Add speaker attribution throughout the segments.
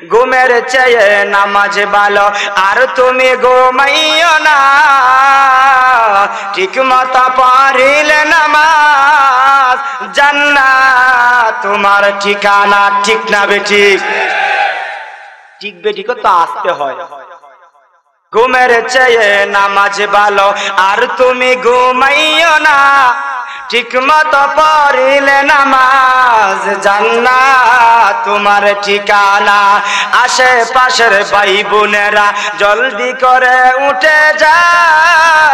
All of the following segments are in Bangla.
Speaker 1: ঘুমের চেয়ে নামাজ ভালো আর তুমি ঘুমাইও না ঠিক মতো পড়িলে নামাজ জান্নাত তোমার ঠিকানা ঠিক না বেঠিক ঠিক বেঠিক তো আসতে হয় ঘুমের চেয়ে নামাজ ভালো আর তুমি ঘুমাইও না ঠিক মতো পড়িলে নামাজ জান্নাত তোমার ঠিকানা আশেপাশের ভাই বোনেরা জলদি করে উঠে যাও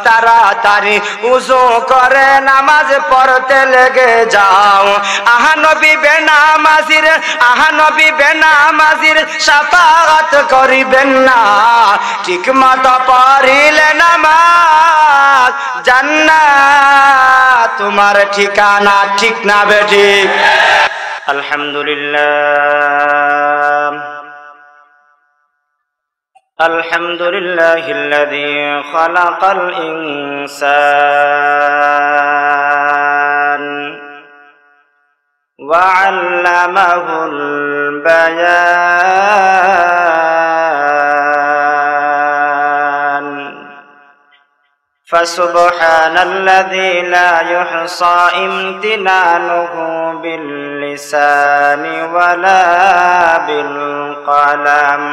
Speaker 1: তাড়াতাড়ি উযু করে নামাজ পড়তে লেগে যাও আহা নবী বেনামাজির শাফাআত করিবেন না ঠিক মতো পড়িলে নামাজ জান্নাত তোমার ঠিকানা ঠিক না বেঠিক আলহামদুলিল্লাহিল্লাযী খালাকাল ইনসান ওয়া আল্লামাহুল বায়ান ফাসুবহানাল্লাযী লা ইউহসা ইমতিনানুহু বিল লিসানি ওয়ালা বিল কলাম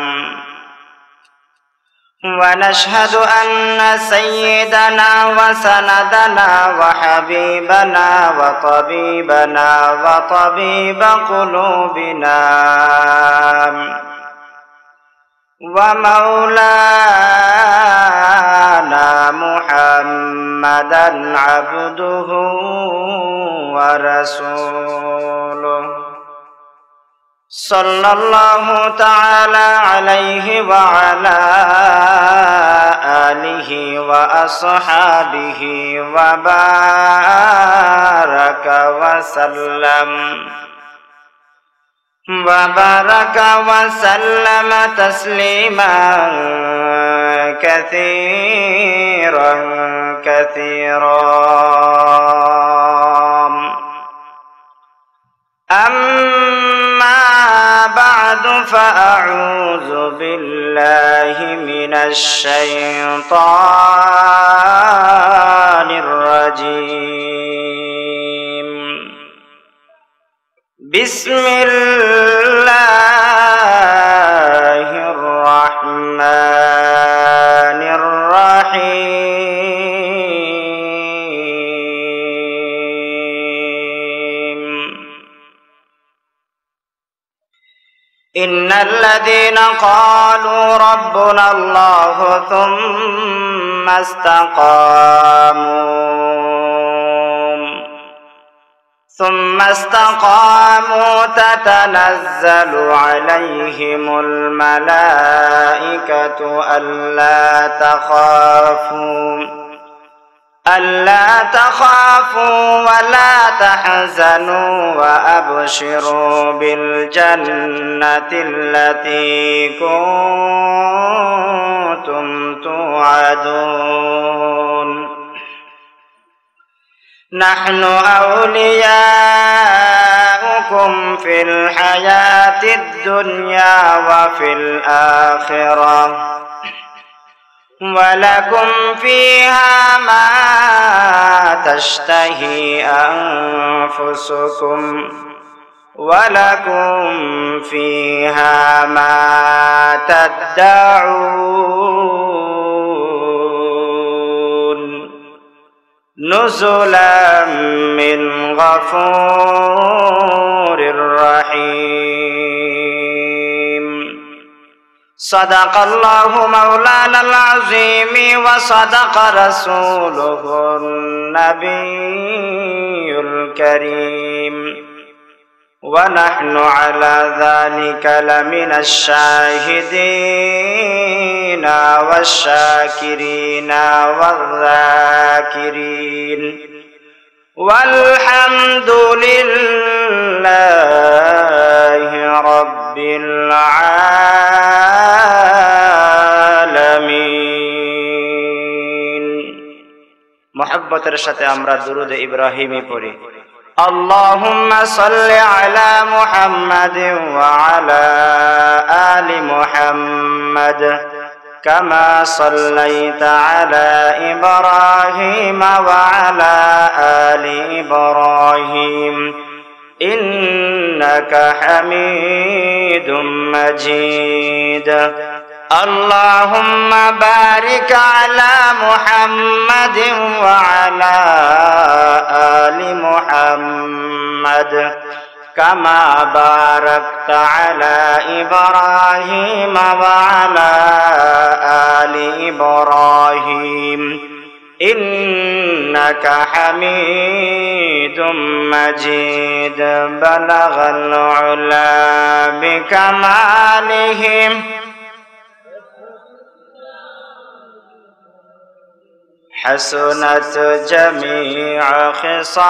Speaker 1: ونشهد أن سيدنا وسندنا وحبيبنا وطبيبنا وطبيب قلوبنا ومولانا محمدا عبده ورسوله صلى الله تعالى عليه وعلى آله وأصحابه وبارك وسلم تسليما كثيرا أما بعد فأعوذ بالله من الشيطان الرجيم بسم الله الرحمن الرحيم إن الذين قالوا ربنا الله ثم استقاموا تتنزل عليهم الملائكة ألا تخافوا ولا تحزنوا وأبشروا بالجنة التي كنتم توعدون نحن أولياؤكم في الحياة الدنيا وفي الآخرة ولكم فيها ما تشتهي أنفسكم ولكم فيها ما تدعون نزلا من غفور رحيم صدق الله مولانا العظيم وصدق رسوله النبي الكريم ونحن على ذلك لمن الشاهدين والشاكرين والذاكرين والحمد لله رب العالمين محبتের সাথে আমরা দুরূদ ইব্রাহিমী পড়ি اللهم صل على محمد وعلى آل محمد كما صليت على إبراهيم وعلى آل إبراهيم إنك حميد مجيد اللهم بارك على محمد وعلى آل محمد كما باركت على إبراهيم وعلى آل إبراهيم إنك حميد مجيد بلغ العلا بكمالهم حسنت جميع خصاله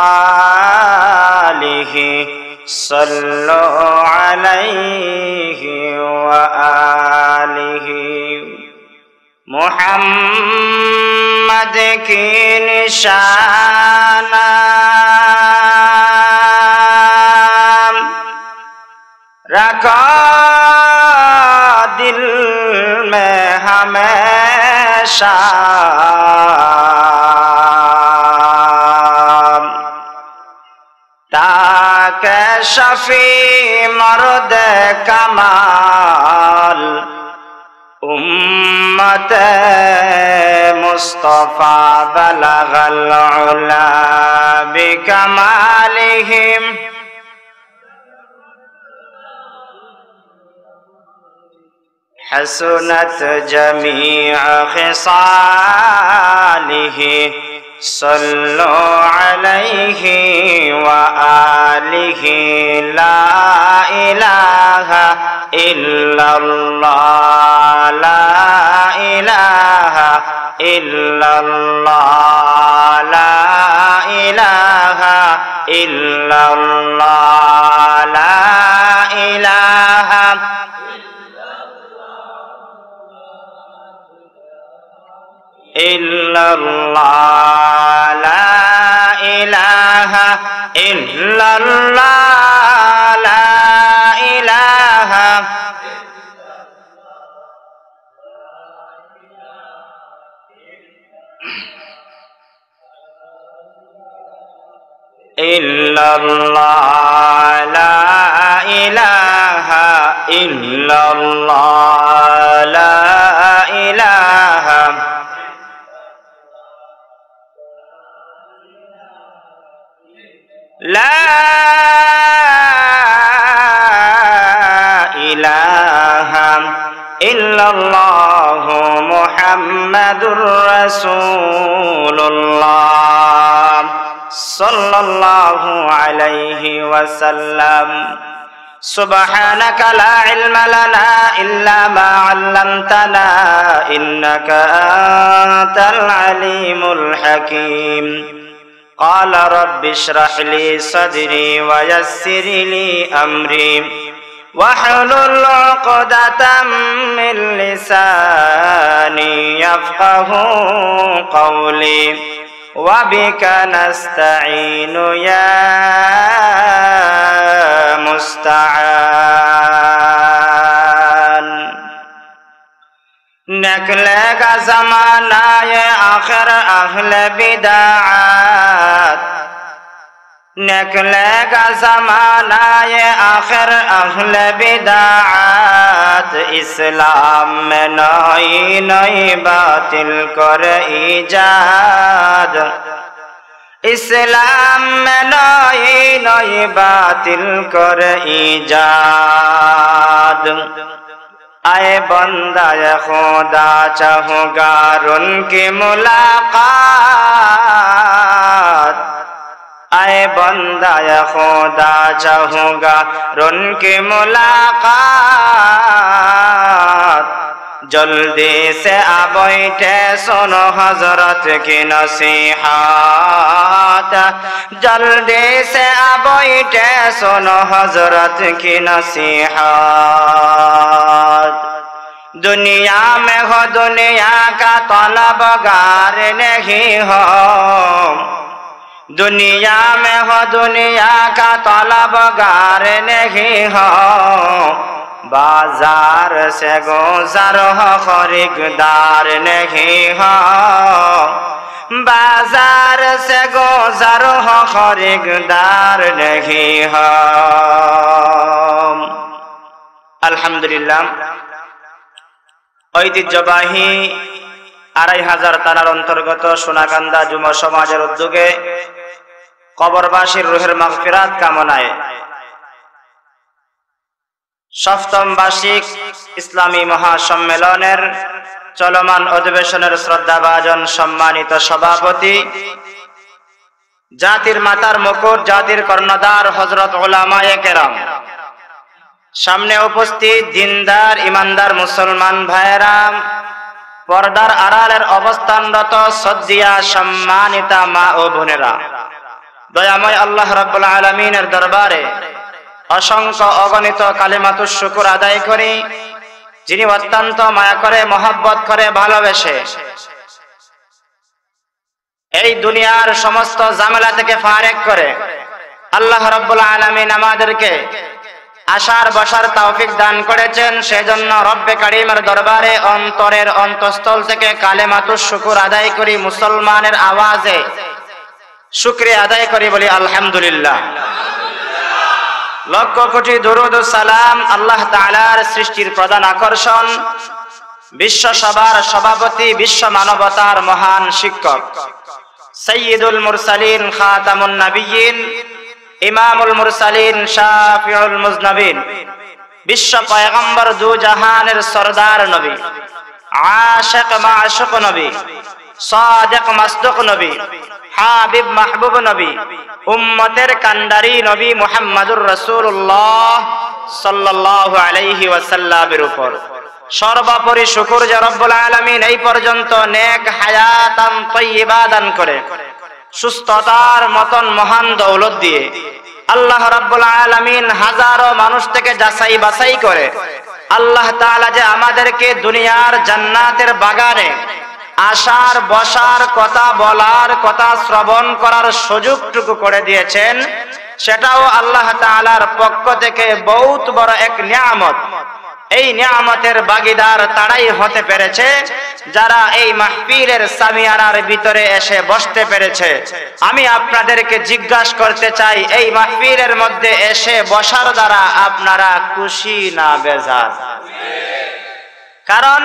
Speaker 1: صلوا عليه وآله محمد کی نشانہ رکھو دل میں ہمیشہ تاکہ شفیع مرد کمال امت مصطفیٰ بلغ العلا بکمالہم حسنت جميع خصاله صلوا عليه وآله لا إله إلا الله لا إله إلا الله لا إله إلا الله لا إله إلا الله لا إله إلا الله لا إله إلا الله لا إله إلا الله لا إله لا إله إلا الله محمد رسول الله صلى الله عليه وسلم سبحانك لا علم لنا إلا ما علمتنا إنك أنت العليم الحكيم قال رب اشرح لي صدري ويسر لي أمري واحلل عقدة من لساني يفقه قولي وبك نستعين يا مستعان निकलेगा ज़माना ये आखिर अहले बिदाअत निकलेगा ज़माना ये आखिर अहले बिदाअत इस्लाम में नई नई बातिल कर ईजाद इस्लाम में नई नई बातिल कर ईजाद आए बंदा खुदा चाहूँगा उनकी मुलाकात आए बंदा खुदा चाहूँगा उनकी मुलाकात जल्दी से आ बैठे सुनो हजरत की नसीहत जल्दी से आ बैठे सुनो हजरत की नसीहत दुनिया में हो दुनिया का तलबगार नहीं हो दुनिया में हो दुनिया का तलबगार नहीं हो, बाजार से गुजर हो खरीदार नहीं हो, बाजार से गुजर हो खरीदार नहीं हो। আলহামদুলিল্লাহ, ঐতিহ্যবাহী ২৫০০ থানার অন্তর্গত সোনাকান্দা যুব সমাজের উদ্যোগে কবরবাসীর রুহের মাগফিরাত কামনায় সপ্তম বার্ষিক ইসলামী মহাসম্মেলনের চলমান অধিবেশনের শ্রদ্ধাভাজন সম্মানিত সভাপতি, জাতির মাতার মুকুট, জাতির কর্ণধার হযরত উলামায়ে কেরাম, সামনে উপস্থিত দিনদার ইমানদার মুসলমান ভাইয়েরা, পর্দার আড়ালের অবস্থানরত শ্রদ্ধেয়া সম্মানিতা মা ও বোনেরা, দয়াময় আল্লাহ রাব্বুল আলামিনের দরবারে অসংখ্য অগণিত কালিমাতুশ শুকর আদায় করি, যিনি অত্যন্ত মায়া করে, মহব্বত করে, ভালোবেসে এই দুনিয়ার সমস্ত ঝামেলা থেকে ফারেক করে আল্লাহ রাব্বুল আলামিন আমাদেরকে আশার বসার তৌফিক দান করেছেন। সেজন্য রব্বে কারীমের দরবারে অন্তরের অন্তঃস্থল থেকে কালেমাতুশ শুকর আদায় করি, মুসলমানের আওয়াজে শুকরিয়া আদায় করি, বলি আলহামদুলিল্লাহ। লক্ষ কোটি দরুদ ও সালাম আল্লাহ তাআলার সৃষ্টির প্রধান আকর্ষণ, বিশ্ব সভার সভাপতি, বিশ্ব মানবতার মহান শিক্ষক, সাইয়্যিদুল মুরসালিন, খাতামুন নবিয়্যিন, ইমামুল মুরসালিন, শাফিউল মুজনাবিন, বিশ্ব পয়গম্বর দু জাহানের সরদার নবী, আশিক মাশুক নবী, সাদিক মাসদুক নবী, হাবিব মাহবুব নবী, উম্মতের কান্ডারি নবী মুহাম্মদুর রাসূলুল্লাহ সাল্লাল্লাহু আলাইহি ওয়াসাল্লামের উপর সর্বোপরি শুকর যে রব্বুল আলামিন এই পর্যন্ত নেক হায়াতান তাইয়্যিবা দান করে সুস্থতার মতন মহান দৌলত দিয়ে আল্লাহ রাব্বুল আলামিন হাজারো মানুষ থেকে যাচাই বাছাই করে আল্লাহ তাআলা যে আমাদেরকে দুনিয়ার জান্নাতের বাগানে আসার, বসার, কথা বলার, কথা শ্রবণ করার সুযোগটুকু করে দিয়েছেন, সেটাও আল্লাহ তাআলার পক্ষ থেকে বহুত বড় এক নিয়ামত। এই নিয়ামতের ভাগীদার তারাই হতে পেরেছে যারা এই মাহফিলের সামিয়ানার ভিতরে এসে বসতে পেরেছে। আমি আপনাদেরকে জিজ্ঞাসা করতে চাই, এই মাহফিলের মধ্যে এসে বসার দ্বারা আপনারা খুশি না বেজার? কারণ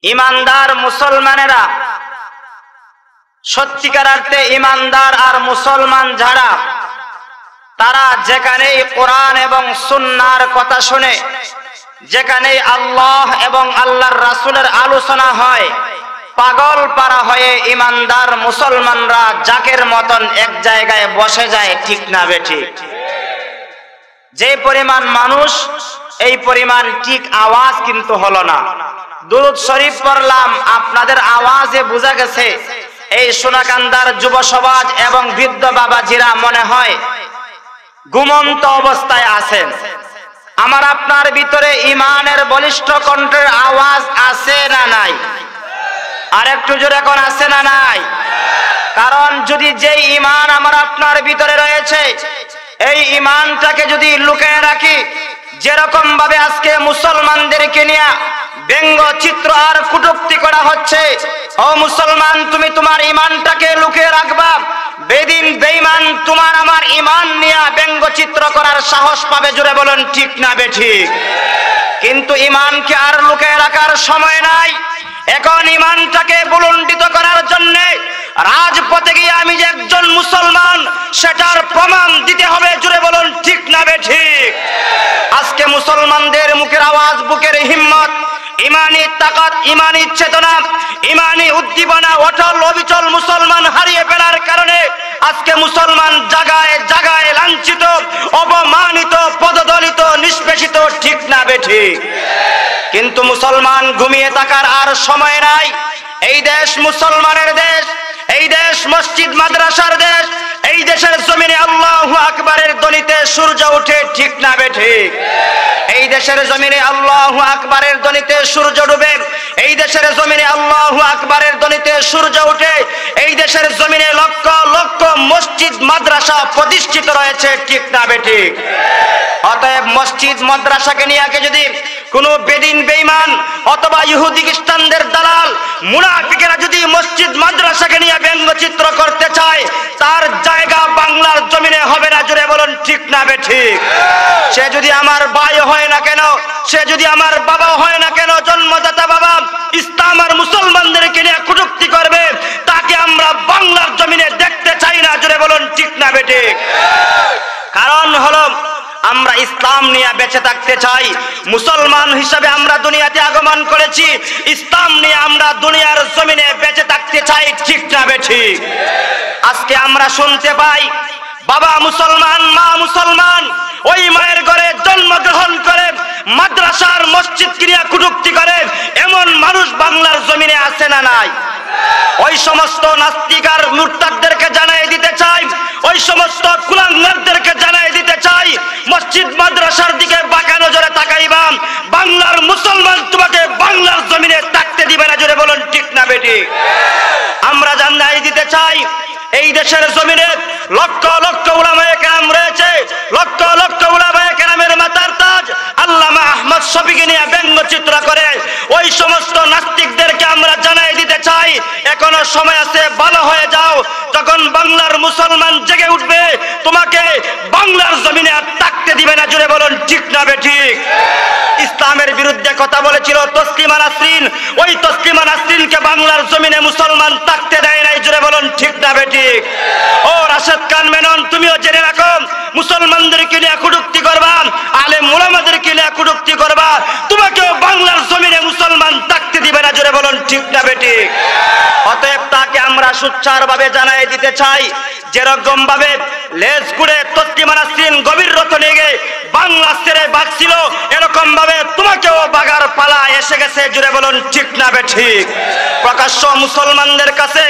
Speaker 1: ইমানদার মুসলমানেরা, সত্যিকার অর্থে ইমানদার আর মুসলমান যারা, তারা যেখানেই কোরআন এবং সুন্নাহর কথা শুনে, যেখানেই আল্লাহ এবং আল্লাহর রাসূলের আলোচনা হয়, পাগল পারা হয়ে ইমানদার মুসলমানরা জাকের মতন এক জায়গায় বসে যায়, ঠিক না বেঠিক? যে পরিমাণ মানুষ, এই পরিমাণ ঠিক আওয়াজ কিন্তু হলো না। দুরূদ শরীফ পড়লাম, আপনাদের আওয়াজে বোঝা গেছে এই সোনাকান্দার যুব সমাজ এবং বৃদ্ধ বাবাজিরা মনে হয় ঘুমন্ত অবস্থায় আছেন। আমার আপনার ভিতরে ইমানের বলিষ্ঠ কণ্ঠের আওয়াজ আছে না নাই? আর একটু জোরে এখন আছে না নাই? কারণ যদি যে ইমান আমার আপনার ভিতরে রয়েছে, এই ইমানটাকে যদি লুকিয়ে রাখি, যেরকম ভাবে আজকে মুসলমানদেরকে নিয়ে ব্যঙ্গ চিত্র আর কটূক্তি করা হচ্ছে, ও মুসলমান তুমি তোমার ইমানটাকে লুকিয়ে রাখবা, বেদিন বেঈমান তোমার আমার ইমান নিয়ে ব্যঙ্গ চিত্র করার সাহস পাবে। জোরে বলুন ঠিক না বেঠিক? কিন্তু ইমানকে আর লুকিয়ে রাখার সময় নাই। এখন ইমানটাকে বুলন্ডিত করার জন্য রাজপথে গিয়ে আমি যে একজন মুসলমান সেটার প্রমাণ দিতে হবে। জোরে বলুন ঠিক না বেঠিক? আজকে মুসলমানদের মুখের আওয়াজ, বুকের হিম্মত, ইমানি তাকাত, ইমানি চেতনা, ইমানি উদ্দীপনা, অটল অবিচল মুসলমান হারিয়ে ফেলার কারণে আজকে মুসলমান জায়গায় জায়গায় লাঞ্ছিত, অপমানিত, পদদলিত, নিষ্পেষিত, ঠিক না বেঠিক? কিন্তু মুসলমান ঘুমিয়ে থাকার আর সময় নাই। এই দেশ মুসলমানের দেশ, এই দেশ মসজিদ মাদ্রাসার দেশ। এই দেশের জমিনে আল্লাহু আকবারের ধ্বনিতে সূর্য ওঠে, ঠিক না বেঠিক? এই দেশের জমিনে আল্লাহু আকবারের ধ্বনিতে সূর্য ডুবে। এই দেশের জমিনে আল্লাহু আকবারের ধ্বনিতে সূর্য ওঠে। এই দেশের জমিনে লক্ষ লক্ষ মসজিদ মাদ্রাসা প্রতিষ্ঠিত রয়েছে, ঠিক না বেঠিক? অতএব মসজিদ মাদ্রাসাকে নিয়ে যদি কোনো বেদিন বেঈমান অথবা ইহুদি খ্রিস্টানদের দালাল মুনাফিকেরা যদি মসজিদ মাদ্রাসাকে নিয়ে ব্যঙ্গচিত্র করতে চায়, তার জায়গা বাংলার জমিনে হবে না। জোরে বলুন ঠিক না বেঠিক? সে যদি আমার ভাই হয় না কেন, সে যদি আমার বাবা হয় না কেন, জন্মদাতা বাবা ইসলাম আর মুসলমানদেরকে নিয়ে কটূক্তি করবে, তাকে আমরা বাংলার জমিনে দেখতে চাই না। জোরে বলুন ঠিক না বেঠিক? কারণ হলো আমরা ইসলাম নিয়ে বেঁচে থাকতে চাই। মুসলমান হিসাবে আমরা দুনিয়াতে আগমন করেছি, ইসলাম নিয়ে আমরা দুনিয়ার জমিনে বেঁচে থাকতে চাই, ঠিক না বেঠিক? আজকে আমরা শুনতে পাই বাবা মুসলমান, মা মুসলমান, ওই মায়ের ঘরে জন্মগ্রহণ করে মাদ্রাসার মসজিদ নিয়ে কটূক্তি করে এমন মানুষ বাংলার জমিনে আছে না নাই? ওই সমস্ত নাস্তিক আর মুরতাদদেরকে জানিয়ে দিতে চাই, ওই সমস্ত কুলাঙ্গারদেরকে জানিয়ে দিতে চাই, মসজিদ মাদ্রাসার দিকে বাঁকা নজরে তাকাইবা, বাংলার মুসলমান তোমাকে বাংলার জমিনে থাকতে দিবে না। জোরে বলুন ঠিক না বেঠিক? আমরা জানিয়ে দিতে চাই এই দেশের জমিনে লক্ষ লক্ষ উলামায়ে কেরাম রয়েছে, লক্ষ লক্ষ উলামায়ে কেরামের মাথার তাজ আল্লামা আহমদ শফীকে নিয়ে ব্যঙ্গচিত্র করে ওই সমস্ত নাস্তিকদেরকে আমরা জানিয়ে দিতে চাই, এখনো সময় আছে, ভালো হয়ে যাও। যখন বাংলার মুসলমান জেগে উঠবে, তোমাকে বাংলার জমিনে আর থাকতে দিবে না। জোরে বলুন ঠিক না বেঠিক? ইসলামের বিরুদ্ধে কথা বলেছিল তসলিমা নাসরিন, ওই তসলিমা নাসরিনকে বাংলার জমিনে মুসলমান থাকতে দেয় নাই। জোরে বলুন ঠিক না বেঠিক? ও রাশেদ খান মেনন, তুমিও জেনে রাখো, মুসলমানদেরকে নিয়ে কটূক্তি করবা, আলেম উলামাদেরকে নিয়ে কটূক্তি করবা, তোমাকেও বাংলার জমিনে মুসলমান থাকতে দিবে না। জোরে বলুন ঠিক না বেঠিক? অতএব তাকে আমরা সুচ্চারভাবে জানিয়ে দিতে চাই, যেরকম ভাবে লেজ কুড়ে তসলিমা নাসরিন গভীর রতনে গিয়ে বাংলা ছেড়ে বাঁচছিল, এরকম ভাবে তোমাকেও বাগার পালা এসে গেছে। জুড়ে বলুন ঠিক না বেঠিক? প্রকাশ্য মুসলমানদের কাছে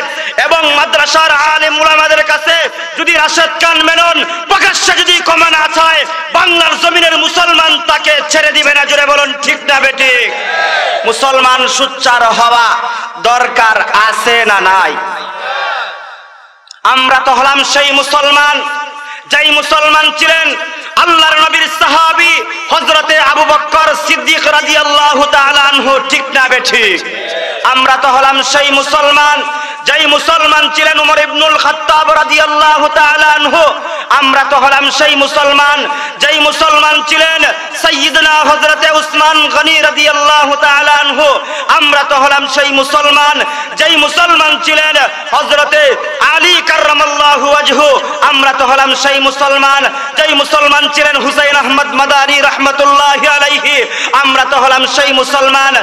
Speaker 1: এবং মাদ্রাসার আলেম উলামাদের কাছে যদি রাশেদ খান মেনন প্রকাশ্যে যদি ক্ষমা না চায়, বাংলার জমিনের মুসলমান তাকে ছেড়ে দিবে না। জুড়ে বলুন ঠিক না বেঠিক? মুসলমান সুচ্চার হওয়া দরকার আছে না নাই? আমরা তো হলাম সেই মুসলমান, যেই মুসলমান ছিলেন আল্লাহর নবীর সাহাবী হযরতে আবু বকর সিদ্দিক রাদিয়াল্লাহু তাআলা আনহু, ঠিক না বেঠিক? আমরা তো হলাম সেই মুসলমান, যেই মুসলমান ছিলেন উমর ইবনুল খাত্তাব রাদিয়াল্লাহু তাআলা আনহু। আমরা তো হলাম সেই মুসলমান, যেই মুসলমান ছিলেন সাইয়্যিদনা হযরতে উসমান গনি রাদিয়াল্লাহু তাআলা আনহু। আমরা তো হলাম সেই মুসলমান, যেই মুসলমান ছিলেন হযরতে আলী কাররামাল্লাহু ওয়াজহু। আমরা তো হলাম সেই মুসলমান, যেই মুসলমান ছিলেন হুসাইন আহমদ মাদানী রাহমাতুল্লাহি আলাইহি। আমরা তো হলাম সেই মুসলমান,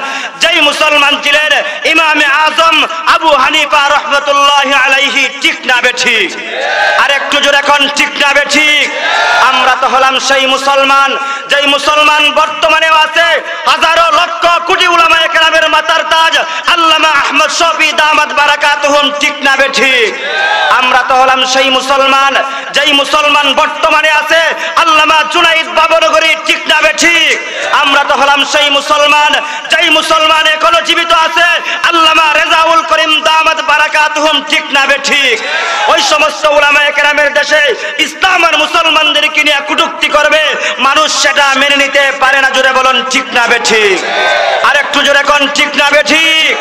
Speaker 1: যেই মুসলমান ছিলেন ইমামে আজম আবু হানিফা রাহমাতুল্লাহি আলাইহি, ঠিক না বেঠিক? আর একটু জোরে এখন ঠিক না বেঠিক? আমরা তো হলাম সেই মুসলমান, যেই মুসলমান বর্তমানে আছে হাজারো লক্ষ কোটি উলামায়ে কেরামের মাথার তাজ আল্লামা আহমদ শফী দামাত বারাকাতুহুম, ঠিক না বেঠিক? আমরা তো হলাম সেই মুসলমান, যেই মুসলমান বর্তমানে আছে আল্লামা জুনাইদ বাবনগরী, ঠিক না বেঠিক? আমরা তো হলাম সেই মুসলমান, যেই মুসলমান এখনো জীবিত আছে আল্লামা রেজাউল করিম দামাত বারাকাতুহুম, ঠিক না বেঠিক? ওই সমস্ত উলামায়ে কেরামের দেশে ইসলাম আর মুসলমানদেরকে নিয়ে কটূক্তি করবে, মানুষ সেটা মেনে নিতে পারে না। জোরে বলুন ঠিক না বেঠিক? আর একটু জোরে কোন ঠিক না বেঠিক?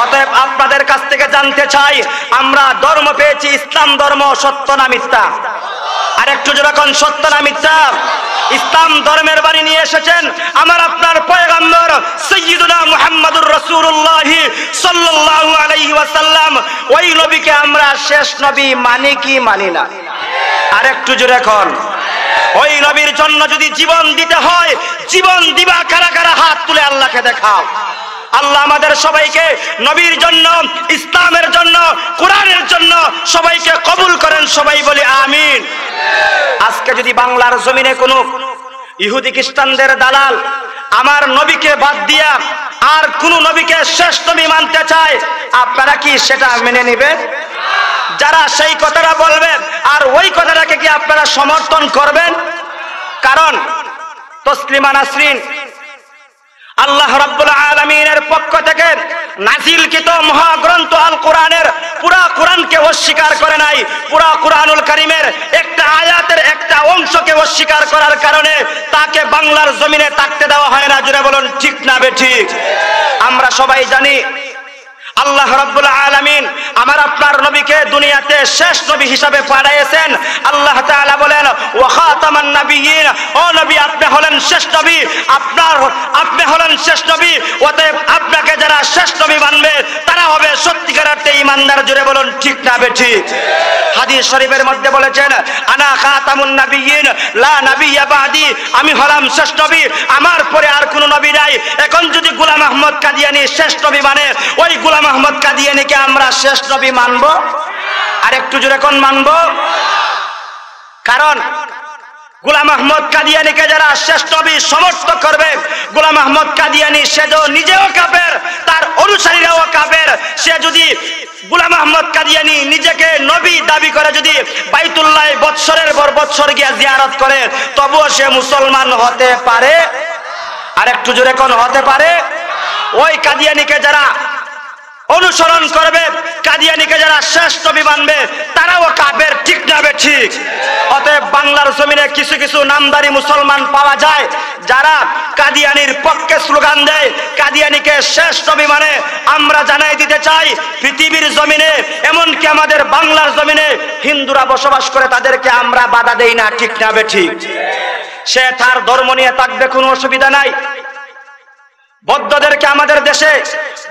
Speaker 1: অতএব আপনাদের কাছ থেকে জানতে চাই, আমরা ধর্ম পেয়েছি ইসলাম ধর্ম, সত্য না মিথ্যা? আর একটু জোরে কোন সত্য না মিথ্যা? ইসলাম ধর্মের বাণী নিয়ে এসেছেন আমার আপনার পয়গম্বর সাইয়্যিদুনা মুহাম্মদুর রাসূলুল্লাহ সাল্লাল্লাহু আলাইহি ওয়াসাল্লাম। ওই নবীকে আমরা শেষ নবী মানি কি মানি না? আর একটু জোরে কোন। ওই নবীর জন্য যদি জীবন দিতে হয়, জীবন দিবা কারা কারা? হাত তুলে আল্লাহকে দেখাও। আল্লাহ আমাদের সবাইকে নবীর জন্য, ইসলামের জন্য, কোরআনের জন্য সবাইকে কবুল করেন। সবাই বলি আমিন। আজকে যদি বাংলার জমিনে কোনো ইহুদি খ্রিস্টানদের দালাল আমার নবীকে বাদ দিয়া আর কোন নবীকে শেষ নবী মানতে চায়, আপনারা কি সেটা মেনে নেবেন? যারা সেই কথাটা বলবেন আর ওই কথাটাকে কি আপনারা সমর্থন করবেন? কারণ তসলিমা নাসরিন আল্লাহ রাব্বুল আলামিনের পক্ষ থেকে নাজিলকৃত মহাগ্রন্থ আল কোরআনের পুরা কোরআনকে অস্বীকার করে নাই, পুরা কোরআনুল কারীমের একটা আয়াতের একটা অংশকে অস্বীকার করার কারণে তাকে বাংলার জমিনে থাকতে দেওয়া হয় না। জোরে বলুন ঠিক না বেঠিক? আমরা সবাই জানি আল্লাহ রাব্বুল আলামিন আমার আপনার নবীকে দুনিয়াতে শেষ নবী হিসাবে পাঠিয়েছেন। আল্লাহ তাআলা বলেন ওয়া খাতামান নাবিয়্যিন, ও নবী আপনি হলেন শেষ নবী, আপনি হলেন শেষ নবী, অতএব আপনাকে যারা শেষ নবী মানবে তারা হবে সত্যিকার অর্থে ঈমানদার। জোরে বলুন ঠিক না বেঠিক? হাদিস শরীফের মধ্যে বলেছেন আনা খাতামুন নাবিয়্যিন লা নাবিয়্যা বাদি, আমি হলাম শেষ নবী, আমার পরে আর কোনো নবী নাই। এখন যদি গোলাম আহমদ কাদিয়ানী শেষ নবী মানে ওই গোলাম আহমদ কাদিয়ানীকে আমরা শেষ নবী মানব? আর একটু জোরে কোন মানব? কারণ গোলাম আহমদ কাদিয়ানীকে যারা শেষ নবী সমর্থন করবে, গোলাম আহমদ কাদিয়ানী সে নিজেও কাফের, তার অনুসারীরাও কাফের। সে যদি গোলাম আহমদ কাদিয়ানী নিজেকে নবী দাবি করে যদি বাইতুল্লাহ বৎসরের পর বৎসর গিয়ে জিয়ারত করে, তবুও সে মুসলমান হতে পারে? আর একটু জোরে কোন হতে পারে? ওই কাদিয়ানীকে যারা অনুসরণ করবে, কাদিয়ানীকে যারা শেষ নবী মানবে, তারাও কাফের। ঠিক না বেঠিক? অতএব বাংলার জমিনে কিছু কিছু নামদারি মুসলমান পাওয়া যায় যারা কাদিয়ানীর পক্ষে স্লোগান দেয়, কাদিয়ানীকে শেষ নবী মানে। আমরা জানাই দিতে চাই পৃথিবীর জমিনে এমনকি আমাদের বাংলার জমিনে হিন্দুরা বসবাস করে, তাদেরকে আমরা বাধা দেই না। ঠিক না বেঠিক? সে তার ধর্ম নিয়ে থাকবে, কোনো অসুবিধা নাই। বৌদ্ধদেরকে আমাদের দেশে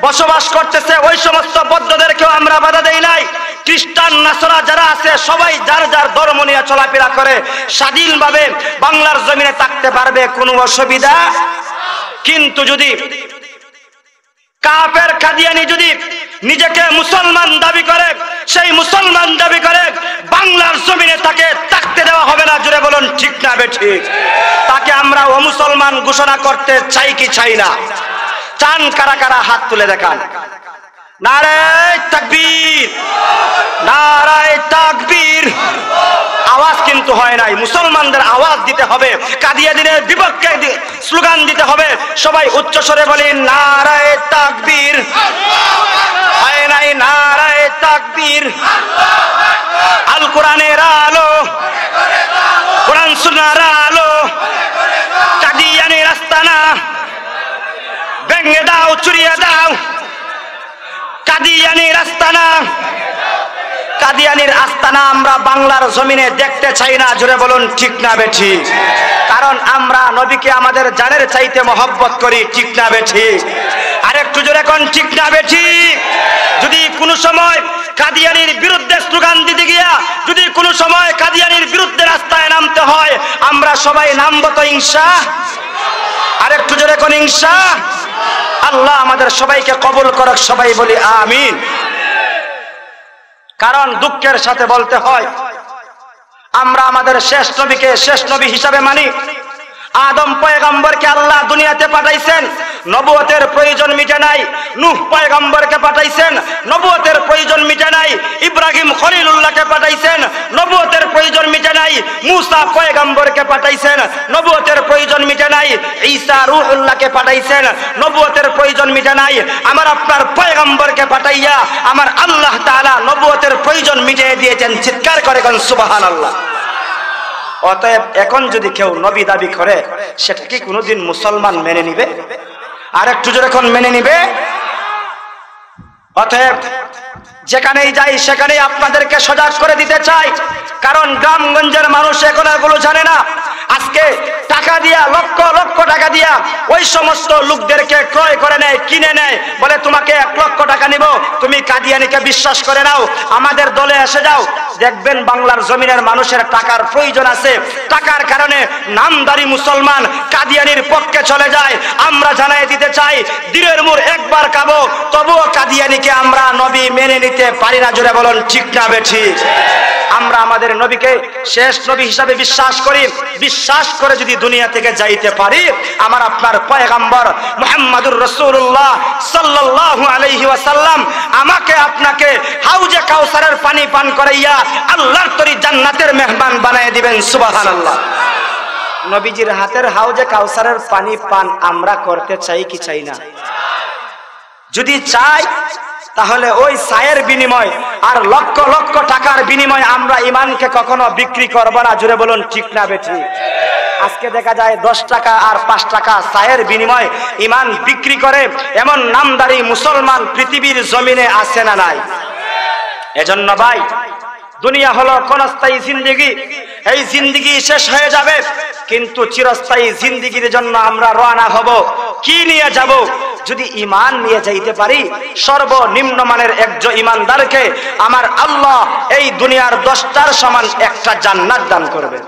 Speaker 1: বসবাস করতেছে, ওই সমস্ত বৌদ্ধদেরকেও আমরা বাধা দেই নাই। খ্রিস্টান নাসরা যারা আছে সবাই যার যার ধর্ম নিয়ে চলাফেরা করে, স্বাধীনভাবে বাংলার জমিনে থাকতে পারবে, কোনো অসুবিধা। কিন্তু যদি কাফের কাদিয়ানী যদি নিজেকে মুসলমান দাবি করে, সেই মুসলমান দাবি করে বাংলার জমিনে তাকে থাকতে দেওয়া হবে না। জোরে বলুন ঠিক না বেঠিক? তাকে আমরা ও মুসলমান ঘোষণা করতে চাই কি চাই না? চান কারা কারা হাত তুলে দেখান। নারায়ে তাকবীর, নারায়ে তাকবীর। আওয়াজ কিন্তু হয় নাই, মুসলমানদের আওয়াজ দিতে হবে, কাদিয়ানীদের বিপক্ষে স্লোগান দিতে হবে। সবাই উচ্চ স্বরে বলি নারায়ে তাকবীর। হয় নাই নারায়ে তাকবীর। আল কোরআনের আলো, কোরআন সুন্নাহর আলো, কাদিয়ানীর আস্তানা ভেঙে দাও, চুরিয়ে দাও। কাদিয়ানীর আস্তানা, কাদিয়ানীর আস্তানা আমরা বাংলার জমিনে দেখতে চাই না। জোরে বলুন ঠিক না বেঠিক? কারণ আমরা নবীকে আমাদের জানের চাইতে মহব্বত করি। ঠিক না বেঠিক? আর একটু জোরে কোন ঠিক না বেঠিক? যদি কোনো সময় কাদিয়ানীর বিরুদ্ধে স্লোগান দিতে গিয়া যদি কোনো সময় কাদিয়ানীর বিরুদ্ধে রাস্তায় নামতে হয়, আমরা সবাই নামবো তো ইনশাআল্লাহ? আর একটু জোরে কোন ইনশাআল্লাহ? আল্লাহ আমাদের সবাইকে কবুল করুক, সবাই বলি আমিন। কারণ দুঃখের সাথে বলতে হয় আমরা আমাদের শেষ নবীকে শেষ নবী হিসাবে মানি। আদম পয়গম্বরকে আল্লাহ দুনিয়াতে পাঠাইছেন, নবুয়তের প্রয়োজন মিটে নাই। নূহ পয়গম্বরকে পাঠাইছেন, নবুয়তের প্রয়োজন মিটে নাই। ইব্রাহিম খলিলুল্লাহকে পাঠাইছেন, নবুয়তের প্রয়োজন মিটে নাই। মুসা পয়গম্বরকে পাঠাইছেন, নবুয়তের প্রয়োজন মিটে নাই। ঈসা রূহুল্লাহকে পাঠাইছেন, নবুয়তের প্রয়োজন মিটে নাই। আমার আপনার পয়গম্বরকে পাঠাইয়া আমার আল্লাহ তাআলা নবুয়তের প্রয়োজন মিটিয়ে দিয়েছেন। চিৎকার করে কোন সুবহানাল্লাহ। অতএব এখন যদি কেউ নবী দাবি করে, সেটা কি কোনোদিন মুসলমান মেনে নিবে? আর একটু জোরে কোন মেনে নিবে? অতএব যেখানেই যাই সেখানেই আপনাদেরকে সজাগ করে দিতে চাই, কারণ গ্রামগঞ্জের মানুষ এখন এগুলো জানে না। আজকে টাকা দিয়া, লক্ষ লক্ষ টাকা দিয়া ওই সমস্ত লোকদেরকে ক্রয় করে নেয়, কিনে নেয়, বলে তোমাকে 1 লক্ষ টাকা নিব, তুমি কাদিয়ানীকে বিশ্বাস করে নাও, আমাদের দলে এসে যাও। দেখবেন বাংলার জমিনের মানুষের টাকার প্রয়োজন আছে, টাকার কারণে নামদারি মুসলমান কাদিয়ানীর পক্ষে চলে যায়। আমরা জানাই দিতে চাই দিনের মোর একবার খাবো, তবুও কাদিয়ানীকে আমরা নবী মেনে নিতে পারি না। জোরে বলুন ঠিক না বেঠিক? আমরা আমাদের নবীকে শেষ নবী হিসাবে বিশ্বাস করি। বিশ্বাস করে যদি দুনিয়া থেকে যাইতে পারি, আমার আপনার পয়গম্বর মুহাম্মদুর রাসূলুল্লাহ সাল্লাল্লাহু আলাইহি ওয়াসাল্লাম আমাকে আপনাকে হাউজে কাউসারের পানি পান করাইয়া আল্লাহর তরি জান্নাতের মেহমান বানায় দিবেন। সুবহানাল্লাহ। নবীজির হাতের হাউজে কাউসারের পানি পান আমরা করতে চাই কি চাই না? যদি চাই তাহলে ওই ছায়ের বিনিময় আর লক্ষ লক্ষ টাকার বিনিময় আমরা ইমানকে কখনো বিক্রি করব না। জোরে বলুন ঠিক না বেঠিক? আজকে দেখা যায় 10 টাকা আর 5 টাকা ছায়ের বিনিময় ইমান বিক্রি করে এমন নামদারি মুসলমান পৃথিবীর জমিনে আছে না নাই? এজন্য ভাই, দুনিয়া হলো ক্ষণস্থায়ী জিন্দেগি, এই জিন্দেগি শেষ হয়ে যাবে, কিন্তু চিরস্থায়ী জিন্দেগির জন্য আমরা রওনা হব। কি নিয়ে যাব? যদি ঈমান নিয়ে যাইতে পারি, সর্বনিম্ন মানের একজন ঈমানদারকে আমার আল্লাহ এই দুনিয়ার 10টার সমান একটা জান্নাত দান করবে।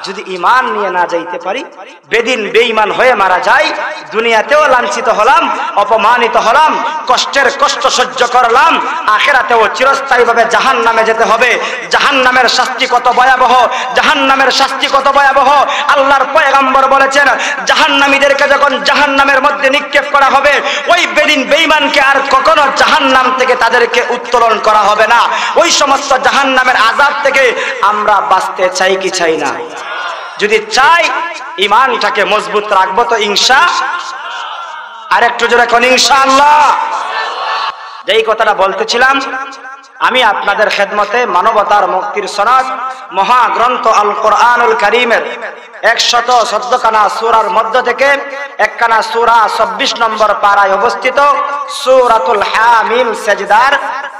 Speaker 1: যদি ঈমান নিয়ে না যাইতে পারি, বেদিন বেঈমান হয়ে মারা যায়, দুনিয়াতেও লাঞ্ছিত হলাম, অপমানিত হলাম, কষ্টের কষ্ট সহ্য করলাম, আখিরাতেও চিরস্থায়ীভাবে জাহান্নামে যেতে হবে। জাহান্নামের শাস্তি কত ভয়াবহ, জাহান্নামের শাস্তি কত ভয়াবহ। আল্লাহর পয়গম্বর বলেছেন, জাহান্নামীদেরকে যখন জাহান্নামের মধ্যে নিক্ষেপ করা হবে, ওই বেদিন বেঈমানকে আর কখনো জাহান্নাম থেকে তাদেরকে উত্তোলন করা হবে না। ওই সমস্ত জাহান্নামের আযাব থেকে আমরা বাঁচতে চাই কি চাই না? যদি চাই ঈমানটাকে মজবুত রাখবো তো আর একটু জোরে কোন ইনশাআল্লাহ। যেই কথাটা বলতেছিলাম, আমি আপনাদের খেদমতে মানবতার মুক্তির সনদ মহাগ্রন্থ আল কোরআনুল কারীমের 114 সূরার মধ্য থেকে একখানা সূরা 26 নম্বর পারায় অবস্থিত সূরাতুল হামিম সেজদার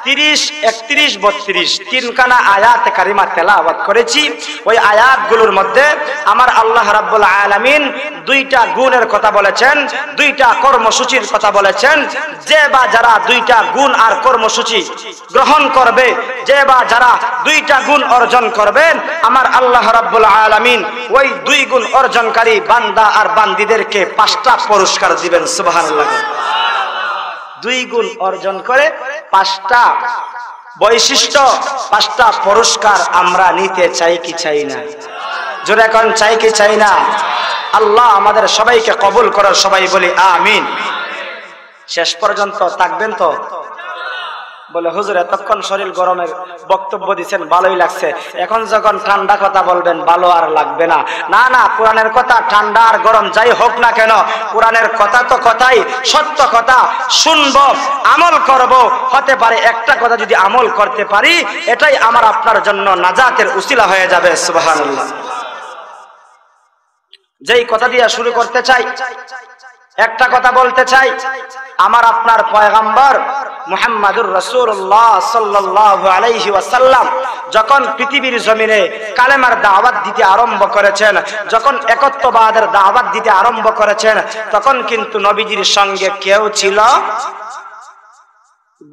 Speaker 1: 30, 31, 32 তিনখানা আয়াত কারিমা তেলাওয়াত করেছি। ওই আয়াতগুলোর মধ্যে আমার আল্লাহ রাব্বুল আলামিন দুইটা গুণের কথা বলেছেন, দুইটা কর্মসূচির কথা বলেছেন। যে বা যারা দুইটা গুণ আর কর্মসূচি গ্রহণ করবে, যে বা যারা দুইটা গুণ অর্জন করবেন, আমার আল্লাহ রাব্বুল আলামিন ওই 2 গুণ অর্জনকারী বান্দা আর বান্দীদেরকে 5টা পুরস্কার দিবেন। সুবহানাল্লাহ। 2 গুণ অর্জন করে 5টা বৈশিষ্ট্য, 5টা পুরস্কার আমরা নিতে চাই কি চাই না? জোরে এখন চাই কি চাই না? আল্লাহ আমাদের সবাইকে কবুল করার, সবাই বলি আমিন। শেষ পর্যন্ত থাকবেন তো? বলে হুজুর এতক্ষণ শরীর গরমের বক্তব্য দিচ্ছেন, ভালোই লাগছে, এখন যখন ঠান্ডা কথা বলবেন ভালো আর লাগবে না। না না, কোরআনের কথা ঠান্ডা আর গরম যাই হোক না কেন, কোরআনের কথা তো কথাই, সত্য কথা শুনব, আমল করব। হতে পারে একটা কথা যদি আমল করতে পারি, এটাই আমার আপনার জন্য নাজাতের উসিলা হয়ে যাবে। সুবহানাল্লাহ। যেই কথা দিয়ে শুরু করতে চাই, একটা কথা বলতে চাই, আমার আপনার পয়গম্বর মুহাম্মাদুর রাসূলুল্লাহ সাল্লাল্লাহু আলাইহি ওয়াসাল্লাম যখন পৃথিবীর জমিনে কালেমার দাওয়াত দিতে আরম্ভ করেছেন, যখন একত্ববাদের দাওয়াত দিতে আরম্ভ করেছেন, তখন কিন্তু নবীজির সঙ্গে কেউ ছিল,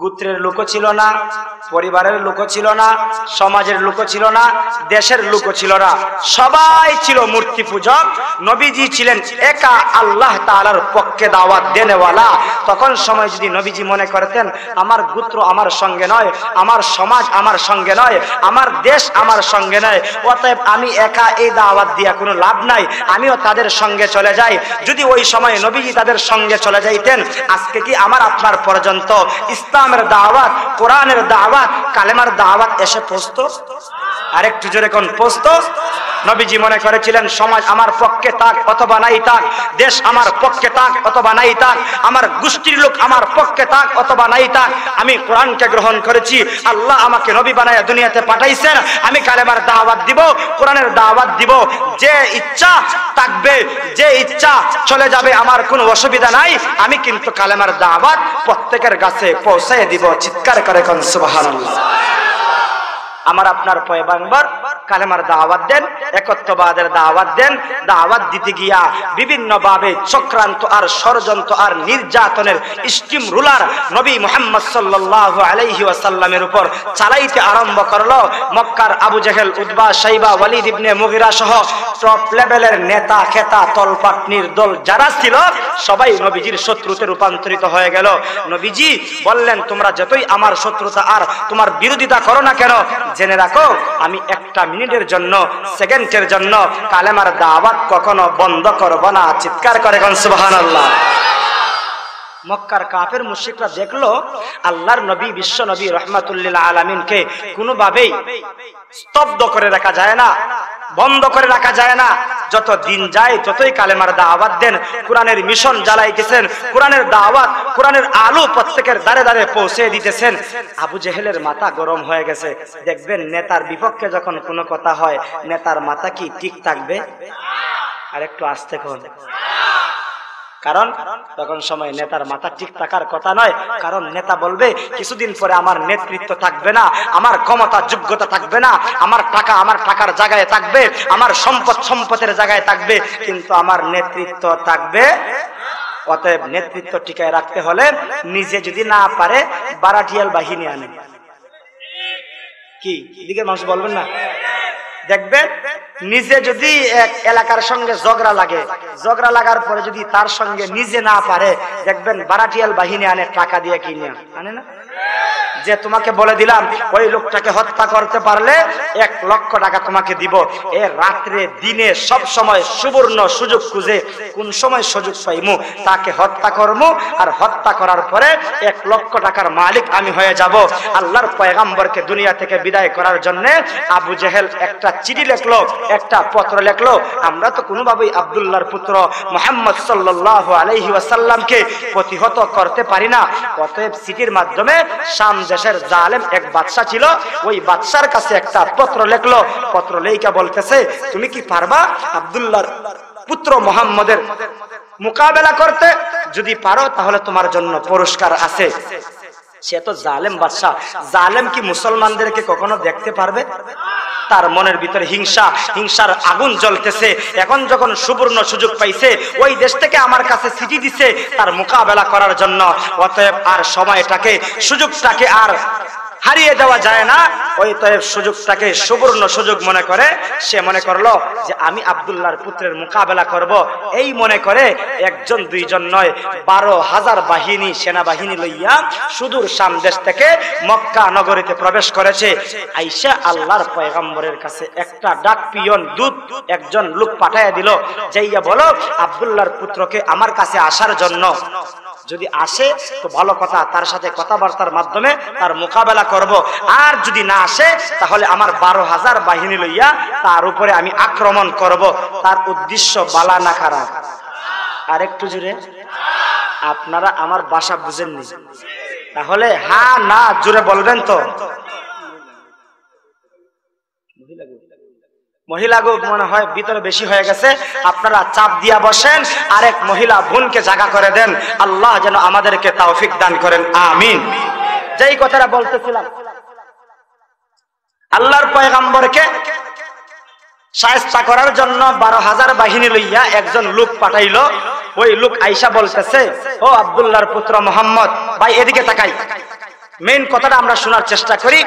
Speaker 1: গোত্রের লোকও ছিল না, পরিবারের লোকও ছিল না, সমাজের লোকও ছিল না, দেশের লোকও ছিল না, সবাই ছিল মূর্তি পূজক। নবীজি ছিলেন একা আল্লাহ তাআলার পক্ষে দাওয়াত দেনেওয়ালা। তখন সময় যদি নবীজি মনে করতেন আমার গোত্র আমার সঙ্গে নয়, আমার সমাজ আমার সঙ্গে নয়, আমার দেশ আমার সঙ্গে নয়, অতএব আমি একা এই দাওয়াত দিয়া কোনো লাভ নাই, আমিও তাদের সঙ্গে চলে যাই। যদি ওই সময় নবীজি তাদের সঙ্গে চলে যাইতেন, আজকে কি আমার আপনার পর্যন্ত ইসলামের দাওয়াত, কোরআনের দাওয়াত, কালেমার দাওয়াত এসে পৌঁছতো? আরেকটু জোরে কোন পৌঁছতো? নবীজি মনে করেছিলেন সমাজ আমার পক্ষে থাক অথবা নাই থাক, দেশ আমার পক্ষে থাক অথবা নাই থাক, আমার গোষ্ঠীর লোক আমার পক্ষে থাক অথবা নাই থাক, আমি কোরআনকে গ্রহণ করেছি, আল্লাহ আমাকে নবী বানায় দুনিয়াতে পাঠাইছেন, আমি কালেমার দাওয়াত দিব, কোরআনের দাওয়াত দিব। যে ইচ্ছা থাকবে, যে ইচ্ছা চলে যাবে, আমার কোনো অসুবিধা নাই, আমি কিন্তু কালেমার দাওয়াত প্রত্যেকের কাছে পৌঁছায় দিব। চিৎকার করে কোন সুবহানাল্লাহ। আমার আপনার পয়গম্বর কালেমার দাওয়াত দেন, একত্ববাদের দাওয়াত দেন। দাওয়াত দিতে গিয়া বিভিন্ন ভাবে চক্রান্ত আর ষড়যন্ত্র আর নির্যাতনের স্টিম রুলার নবী মুহাম্মদ সাল্লাল্লাহু আলাইহি ওয়াসাল্লামের উপর চালাইতে আরম্ভ করলো। মক্কার আবু জেহেল, উতবা, শাইবা, ওয়ালিদ ইবনে মুগিরা সহ টপ লেভেলের নেতা খেতা তলপাট নির্দল যারা ছিল, সবাই নবীজির শত্রুতে রূপান্তরিত হয়ে গেল। নবীজি বললেন তোমরা যতই আমার শত্রুতা আর তোমার বিরোধিতা করো না কেন, জেনে রাখো আমি একটা মিনিটের জন্য, সেকেন্ডের জন্য কালেমার দাওয়াত কখনো বন্ধ করব না। চিৎকার করে কোন সুবহানাল্লাহ। মক্কার কাফের মুশরিকরা দেখলো আল্লাহর নবী বিশ্ব নবী রাহমাতুল্লিল আলামিনকে কোনোভাবেই স্তব্ধ করে রাখা যায় না, বন্ধ করে রাখা যায় না। যত দিন যায় ততই কালেমার দাওয়াত দেন, কোরআনের মিশন জ্বালাইতেছেন, কোরআনের দাওয়াত, কোরআনের আলো প্রত্যেকের দ্বারে দ্বারে পৌঁছে দিতেছেন। আবু জেহেলের মাথা গরম হয়ে গেছে। দেখবেন নেতার বিপক্ষে যখন কোনো কথা হয়, নেতার মাথা কি ঠিক থাকবে? আর একটু আস্তে কোন, কারণ তখন সময় নেতার মাথা ঠিক থাকার কথা নয়। কারণ নেতা বলবে কিছুদিন পরে আমার নেতৃত্ব থাকবে না, আমার ক্ষমতা যোগ্যতা থাকবে না, আমার টাকা আমার টাকার জায়গায় থাকবে, আমার সম্পদ সম্পদের জায়গায় থাকবে, কিন্তু আমার নেতৃত্ব থাকবে। অতএব নেতৃত্ব টিকায় রাখতে হলে নিজে যদি না পারে বারাটিয়াল বাহিনী আনেন। কি এদিকে মানুষ বলবেন না? দেখবেন নিজে যদি এক এলাকার সঙ্গে ঝগড়া লাগে, ঝগড়া লাগার পরে যদি তার সঙ্গে নিজে না পারে, দেখবেন বারাটিয়াল বাহিনী আনে, টাকা দিয়ে কিনে আনে না? যে তোমাকে বলে দিলাম ওই লোকটাকে হত্যা করতে পারলে 1 লক্ষ টাকা তোমাকে দিব। এ রাত্রে দিনে সব সময় সুবর্ণ সুযোগ খুঁজে কোন সময় সুযোগ পাইমু তাকে হত্যা করবো, আর হত্যা করার পরে 1 লক্ষ টাকার মালিক আমি হয়ে যাব। আল্লাহর পয়গম্বরকে দুনিয়া থেকে বিদায় করার জন্য আবু জেহেল একটা চিঠি লিখলো, একটা পত্র লিখলো। আমরা তো কোনোভাবেই আব্দুল্লাহর পুত্র মুহাম্মদ সাল্লাল্লাহু আলাইহি ওয়াসাল্লামকে প্রতিহত করতে পারি না। অতএব চিঠির মাধ্যমে শাম দেশের জালেম এক বাদশা ছিল, ওই বাদশার কাছে একটা পত্র লিখলো। পত্র লেখা বলতেছে, তুমি কি পারবা আব্দুল্লাহর পুত্র মুহাম্মদের মোকাবেলা করতে? যদি পারো তাহলে তোমার জন্য পুরস্কার আছে। সে তো জালেম বাদশা, জালেম কি মুসলমানদেরকে কখনো দেখতে পারবে? তার মনের ভিতরে হিংসা, হিংসার আগুন জ্বলতেছে। এখন যখন সুবর্ণ সুযোগ পাইছে, ওই দেশ থেকে আমার কাছে চিঠি দিছে তার মোকাবেলা করার জন্য। অতএব আর সময়টাকে, সুযোগটাকে আর হারিয়ে দেওয়া যায় না। ওই তয়েব সুযোগটাকে সুবর্ণ সুযোগ মনে করে সে মনে করলো যে আমি আব্দুল্লাহর পুত্রের মোকাবেলা করব। এই মনে করে একজন দুইজন নয়, 12,000 বাহিনী, সেনাবাহিনী লইয়া সুদূর শাম দেশ থেকে মক্কা নগরীতে প্রবেশ করেছে। আইসা আল্লাহর পয়গম্বরের কাছে একটা ডাক পিয়ন দূত একজন লোক পাঠাইয়া দিল, যাইয়া বলো আব্দুল্লাহর পুত্রকে আমার কাছে আসার জন্য। যদি আসে তো ভালো কথা, তার সাথে কথাবার্তার মাধ্যমে তার মোকাবেলা করব। আর যদি না আসে তাহলে আমার 12,000 বাহিনী লইয়া তার উপরে আমি আক্রমণ করব। তার উদ্দেশ্য বালা না খারাপ? আর একটু জোরে, আপনারা আমার ভাষা বুঝেননি, তাহলে হ্যাঁ না জোরে বলবেন তো। মহিলা গো মনে হয় ভিতরে বেশি হয়ে গেছে, আপনারা চাপ দিয়া বসেন, আরেক মহিলা বোনকে জায়গা করে দেন। আল্লাহ যেন আমাদেরকে তৌফিক দান করেন, আমিন। যেই কথাটা বলতেছিলাম, আল্লাহর পয়গম্বরকে শায়েস্তা করার জন্য 12,000 বাহিনী লইয়া একজন লোক পাঠাইলো। ওই লোক আইসা বলতেছে, ও আব্দুল্লাহর পুত্র মুহাম্মদ, ভাই এদিকে তাকাই, মেইন কথাটা আমরা শোনার চেষ্টা করি।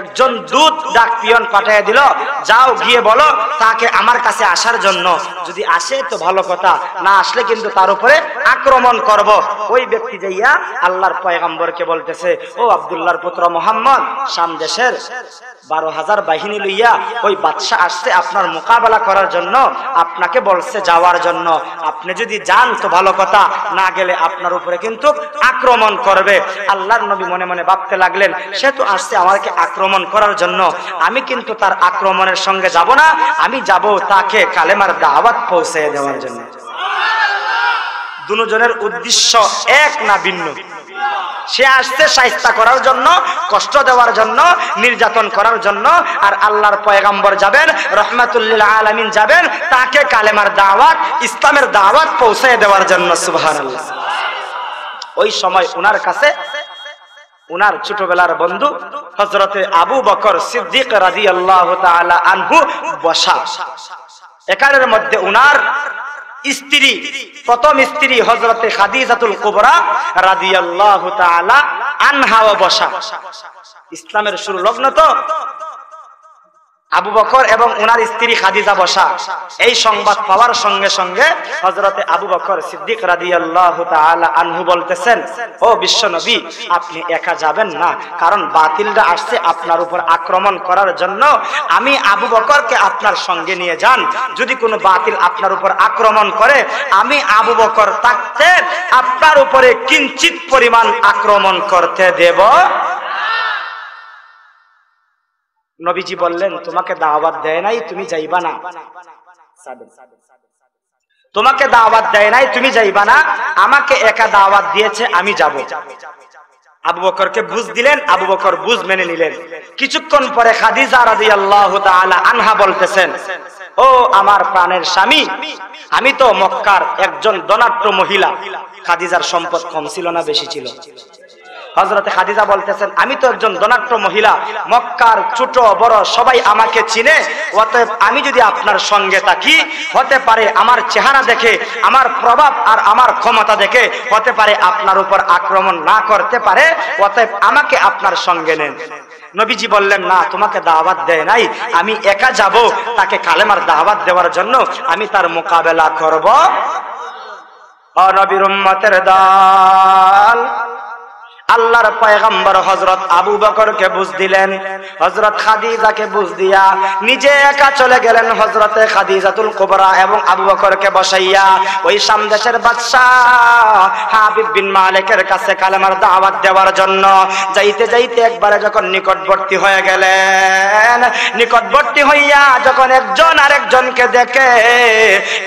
Speaker 1: একজন দূত ডাক পিয়ন পাঠিয়ে দিল, যাও গিয়ে বলো তাকে আমার কাছে আসার জন্য। যদি আসে তো ভালো কথা, না আসলে কিন্তু তার উপরে আক্রমণ করব। ওই ব্যক্তি যাইয়া আল্লাহর পয়গম্বরকে বলতেছে, ও আব্দুল্লাহর পুত্র মুহাম্মদ, শাম দেশের 12,000 বাহিনী লইয়া ওই বাদশা আসছে আপনার মোকাবেলা করার জন্য, আপনাকে বলছে যাওয়ার জন্য। আপনি যদি যান তো ভালো কথা, না গেলে আপনার উপরে কিন্তু আক্রমণ করবে। আল্লাহর নবী মনে মনে ভাবতে লাগলেন, সে তো আসছে আমাকে আক্রমণ করার জন্য, আমি কিন্তু তার আক্রমণের সঙ্গে যাব না, আমি যাব তাকে কালেমার দাওয়াত পৌঁছে দেওয়ার জন্য। দুজনের উদ্দেশ্য এক না ভিন্ন? সে আসছে শায়েস্তা করার জন্য, কষ্ট দেওয়ার জন্য, নির্যাতন করার জন্য, আর আল্লাহর পয়গম্বর যাবেন, রহমাতুল্লিল আলামিন যাবেন তাকে কালেমার দাওয়াত, ইসলামের দাওয়াত পৌঁছে দেওয়ার জন্য। সুবহানাল্লাহ। ওই সময় উনার কাছে উনার ছোটবেলার বন্ধু হযরতে আবু বকর সিদ্দিক রাদিয়াল্লাহু তাআলা আনহু বসা। একারের মধ্যে উনার স্ত্রী, প্রথম স্ত্রী হযরতে খাদিজাতুল কুবরা রাদিয়াল্লাহু তাআলা আনহা বসা। ইসলামের শুরু লগ্ন তো আবু বকর এবং ওনার স্ত্রী খাদিজা বসা। এই সংবাদ পাওয়ার সঙ্গে সঙ্গে হযরতে আবু বকর সিদ্দিক রাদিয়াল্লাহু তাআলা আনহু বলতেছেন, ও বিশ্ব নবী, আপনি একা যাবেন না, কারণ বাতিলরা আসছে আপনার উপর আক্রমণ করার জন্য। আমি আবু বকরকে আপনার সঙ্গে নিয়ে যান, যদি কোনো বাতিল আপনার উপর আক্রমণ করে আমি আবু বকর থাকতে আপনার উপরে কিঞ্চিত পরিমাণ আক্রমণ করতে দেব। নবীজি বললেন, তোমাকে দাওয়াত দেয় নাই, তুমি যাইবা না। তোমাকে দাওয়াত দেয় নাই, তুমি যাইবা না, আমাকে একা দাওয়াত দিয়েছে, আমি যাব। আবু বকরকে বুঝ দিলেন, আবু বকর বুঝ মেনে নিলেন। কিছুক্ষণ পরে খাদিজা রাদিয়াল্লাহু তাআলা আনহা বলতেছেন, ও আমার প্রাণের স্বামী, আমি তো মক্কার একজন ধনাঢ্য মহিলা। খাদিজার সম্পদ কম ছিল না, বেশি ছিল? হযরতে খাদিজা বলতেছেন, আমি তো একজন ধনাঢ্য মহিলা, মক্কার ছোট বড় সবাই আমাকে চিনে, অতএব আমি যদি আপনার সঙ্গে থাকি, হতে পারে আমার চেহারা দেখে, আমার প্রভাব আর আমার ক্ষমতা দেখে হতে পারে আপনার উপর আক্রমণ না করতে পারে, অতএব আমাকে আপনার সঙ্গে নেন। নবীজি বললেন, না, তোমাকে দাওয়াত দেয় নাই, আমি একা যাব তাকে কালেমার দাওয়াত দেওয়ার জন্য, আমি তার মোকাবেলা করব। ও নবীর উম্মতের দল, আল্লাহর পয়গম্বর হযরত আবু বকরকে বুঝ দিলেন, হযরত খাদিজাকে বুঝ দিয়া নিজে একা চলে গেলেন হযরতে খাদিজাতুল কুবরা এবং আবু বকরকে বসাইয়া ওই শাম দেশের বাদশাহ হাবিব বিন মালিকের কাছে কালেমার দাওয়াত দেওয়ার জন্য। যাইতে যাইতে একবারে যখন নিকটবর্তী হয়ে গেলেন, নিকটবর্তী হইয়া যখন একজন আরেকজনকে দেখে,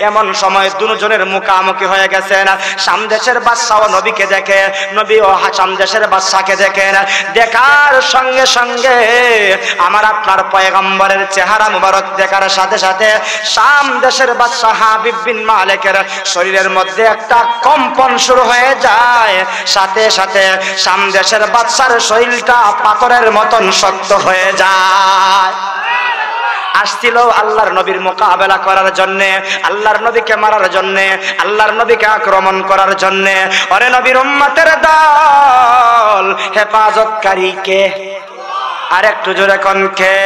Speaker 1: এমন সময় দুজনের মুখামুখি হয়ে গেছেন। শাম দেশের বাদশাহ নবীকে দেখে, নবীও শাম দেশের বাদশাকে দেখেন। দেখার সঙ্গে সঙ্গে আমার আপনার পয়গম্বরের চেহারা মুবারক দেখার সাথে সাথে শাম দেশের বাদশাহ হাবিব বিন মালিকের শরীরের মধ্যে একটা কম্পন শুরু হয়ে যায়। সাথে সাথে শাম দেশের বাদশার শরীরটা পাথরের মতন শক্ত হয়ে যায়। আসছিল আল্লাহর নবীর মোকাবেলা করার জন্য, আল্লাহর নবীকে মারার জন্য, আল্লাহর নবীকে আক্রমণ করার জন্য। ওরে নবীর উম্মতের দল, হেফাজতকারী কে? আর একটু জোরে কোন কে?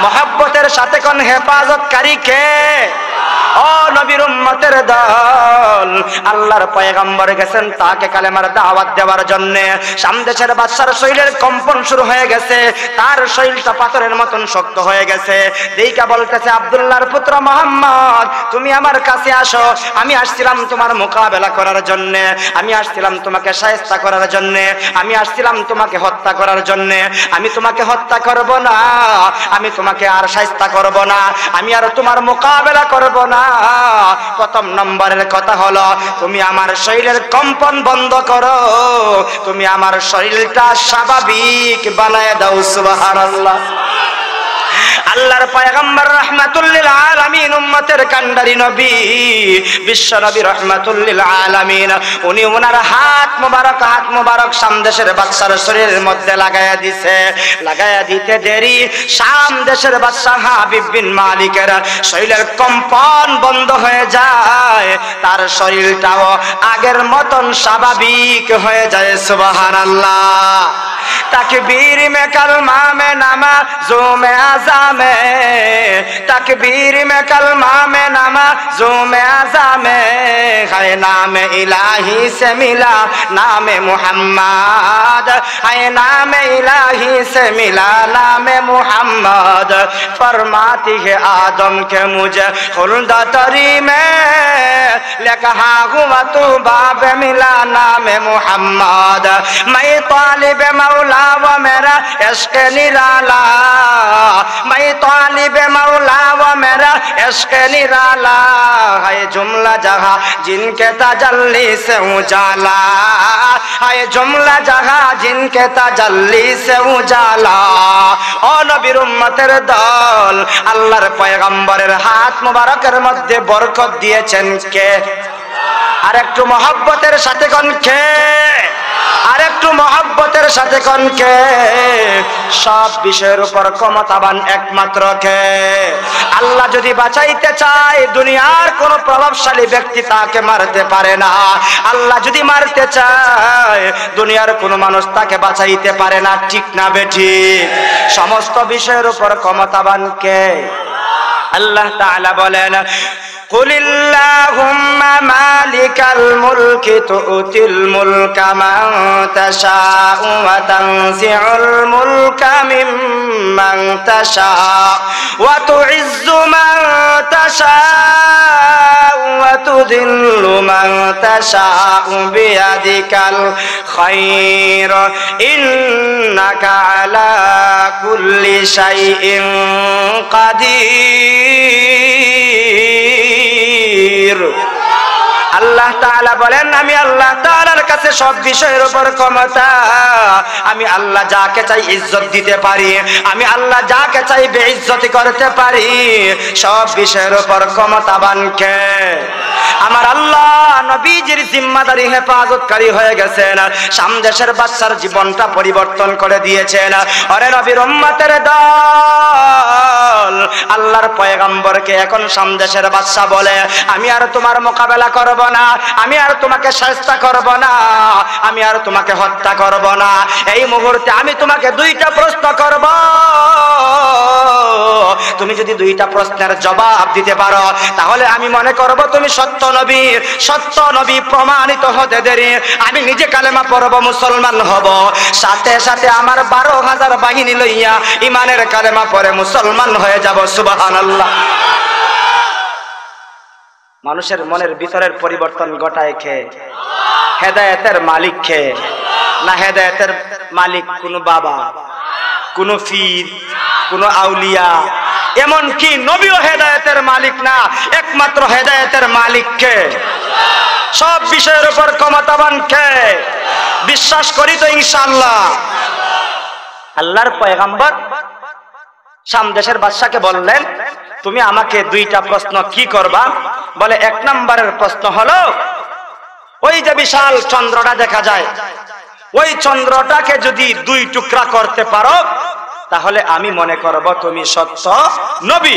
Speaker 1: মহব্বতের সাথে কোন হেফাজতকারী কে? ও নবীর উম্মতের দল, আল্লাহর পয়গম্বর গেছেন তাকে কালেমার দাওয়াত দেওয়ার জন্য। শাম দেশের বাদশার শরীরের কম্পন শুরু হয়ে গেছে, তার শরীরটা পাথরের মতন শক্ত হয়ে গেছে। দেইকা বলতেছে, আব্দুল্লাহর পুত্র মুহাম্মদ, তুমি আমার কাছে আসো। আমি আসছিলাম তোমার মোকাবেলা করার জন্য, আমি আসছিলাম তোমাকে শায়েস্তা করার জন্য, আমি আসছিলাম তোমাকে হত্যা করার জন্য। আমি তোমাকে হত্যা করব না, আমি তোমাকে আর শায়েস্তা করব না, আমি আর তোমার মোকাবেলা করব না। প্রথম নম্বরের কথা হলো, তুমি আমার শরীরের কম্পন বন্ধ করো, তুমি আমার শরীরটা স্বাভাবিক বানায় দাও। সুবহানাল্লাহ। আল্লাহর পয়গম্বর রাহমাতুল লিল আলামিন, উম্মতের কান্ডারি নবী, বিশ্ব নবী রাহমাতুল লিল আলামিন, উনি ওনার হাত মোবারক শাম দেশের বাদশার শরীরের মধ্যে লাগায়া দিছে। লাগায়া দিতে দেরি শাম দেশের বাদশা হাবিব বিন মালিকের শরীরের কম্পন বন্ধ হয়ে যায়, তার শরীরটাও আগের মতন স্বাভাবিক হয়ে যায়। সুবহানাল্লাহ। तकबीर में कलमा में नमाज़ों में आज़ा में, तकबीर में कलमा में नमाज़ों में आज़ा में, है नाम इलाही से मिला नाम मुहम्मद, है नाम इलाही से मिला नाम मुहम्मद। फरमाती है आदम के मुझे खुल्द तरी में, लिखा हुआ तू बाब मिला नाम मुहम्मद। मैं तालिब मौला व मेरा इश्क निराला, मैं तालिब मौला व मेरा इश्क निराला, है जुमला जहां जिनके तजल्ली से उजाला, है जुमला जहां जिनके तजल्ली से उजाला। ও নবীর উম্মতের দল, আল্লাহর পয়গম্বরের হাত মোবারকের মধ্যে বরকত দিয়েছেন কে? আর একটু মহব্বতের সাথে কোন কে? আর একটু মহব্বতের সাথে কনকে সব বিষয়ের উপর ক্ষমতাবান একমাত্র কে? আল্লাহ যদি বাঁচাইতে চায় দুনিয়ার কোন প্রভাবশালী ব্যক্তি তাকে মারতে পারে না। আল্লাহ যদি মারতে চায় দুনিয়ার কোন মানুষ তাকে বাঁচাইতে পারে না। ঠিক না বেঠিক? সমস্ত বিষয়ের উপর ক্ষমতাবান কে? আল্লাহ তাআলা বলেন قل اللهم مالك الملك تؤتي الملك من تشاء وتنزع الملك ممن تشاء وتعز من تشاء وتذل من تشاء بيدك الخير إنك على كل شيء قدير। আল্লাহ তাআলা বলেন আমি আল্লাহ তাআলার কাছে সব বিষয়ের উপর ক্ষমতা। আমি আল্লাহ যাকে চাই ইজ্জত দিতে পারি, আমি আল্লাহ যাকে চাই বেইজ্জতি করতে পারি। সব বিষয়ের উপর ক্ষমতাবান কে? আমার আল্লাহ নবীজির জিম্মাদারি হেফাজতকারী হয়ে গেছেন। সামদেশের বাচ্চার জীবনটা পরিবর্তন করে দিয়েছেন। আরে নবীর উম্মতের দল আল্লাহর পয়গম্বরকে এখন সামদেশের বাচ্চা বলে আমি আর তোমার মোকাবেলা করব না, আমি আর তোমাকে শায়েস্তা করব না, আমি আর তোমাকে হত্যা করব না। এই মুহূর্তে আমি তোমাকে দুইটা প্রশ্ন করব, তুমি যদি দুইটা প্রশ্নের জবাব দিতে পারো তাহলে আমি মনে করব তুমি সত্য নবী। সত্য নবী প্রমাণিত হতে দেরি আমি নিজে কালেমা পড়ব, মুসলমান হব, সাথে সাথে আমার 12,000 বাহিনী লইয়া ইমানের কালেমা পড়ে মুসলমান হয়ে যাব। সুবহানাল্লাহ। মানুষের মনের ভিতরের পরিবর্তন ঘটায় কে? হেদায়েতের মালিক কে? না হেদায়েতের মালিক কোন বাবা, কোন পীর, কোন আউলিয়া? এমন কি নবীও হেদায়েতের মালিক না, একমাত্র হেদায়েতের মালিক কে? সব বিষয়ের উপর ক্ষমতাবান কে? বিশ্বাস করি তো ইনশাআল্লাহ। আল্লাহর পয়গম্বর সামদেশের বাদশাকে বললেন তুমি আমাকে দুইটা প্রশ্ন কি করবা? বলে 1 নম্বরের প্রশ্ন হলো ওই যে বিশাল চন্দ্রটা দেখা যায়, ওই চন্দ্রটাকে যদি 2 টুকরা করতে পারো তাহলে আমি মনে করব তুমি সত্য নবী।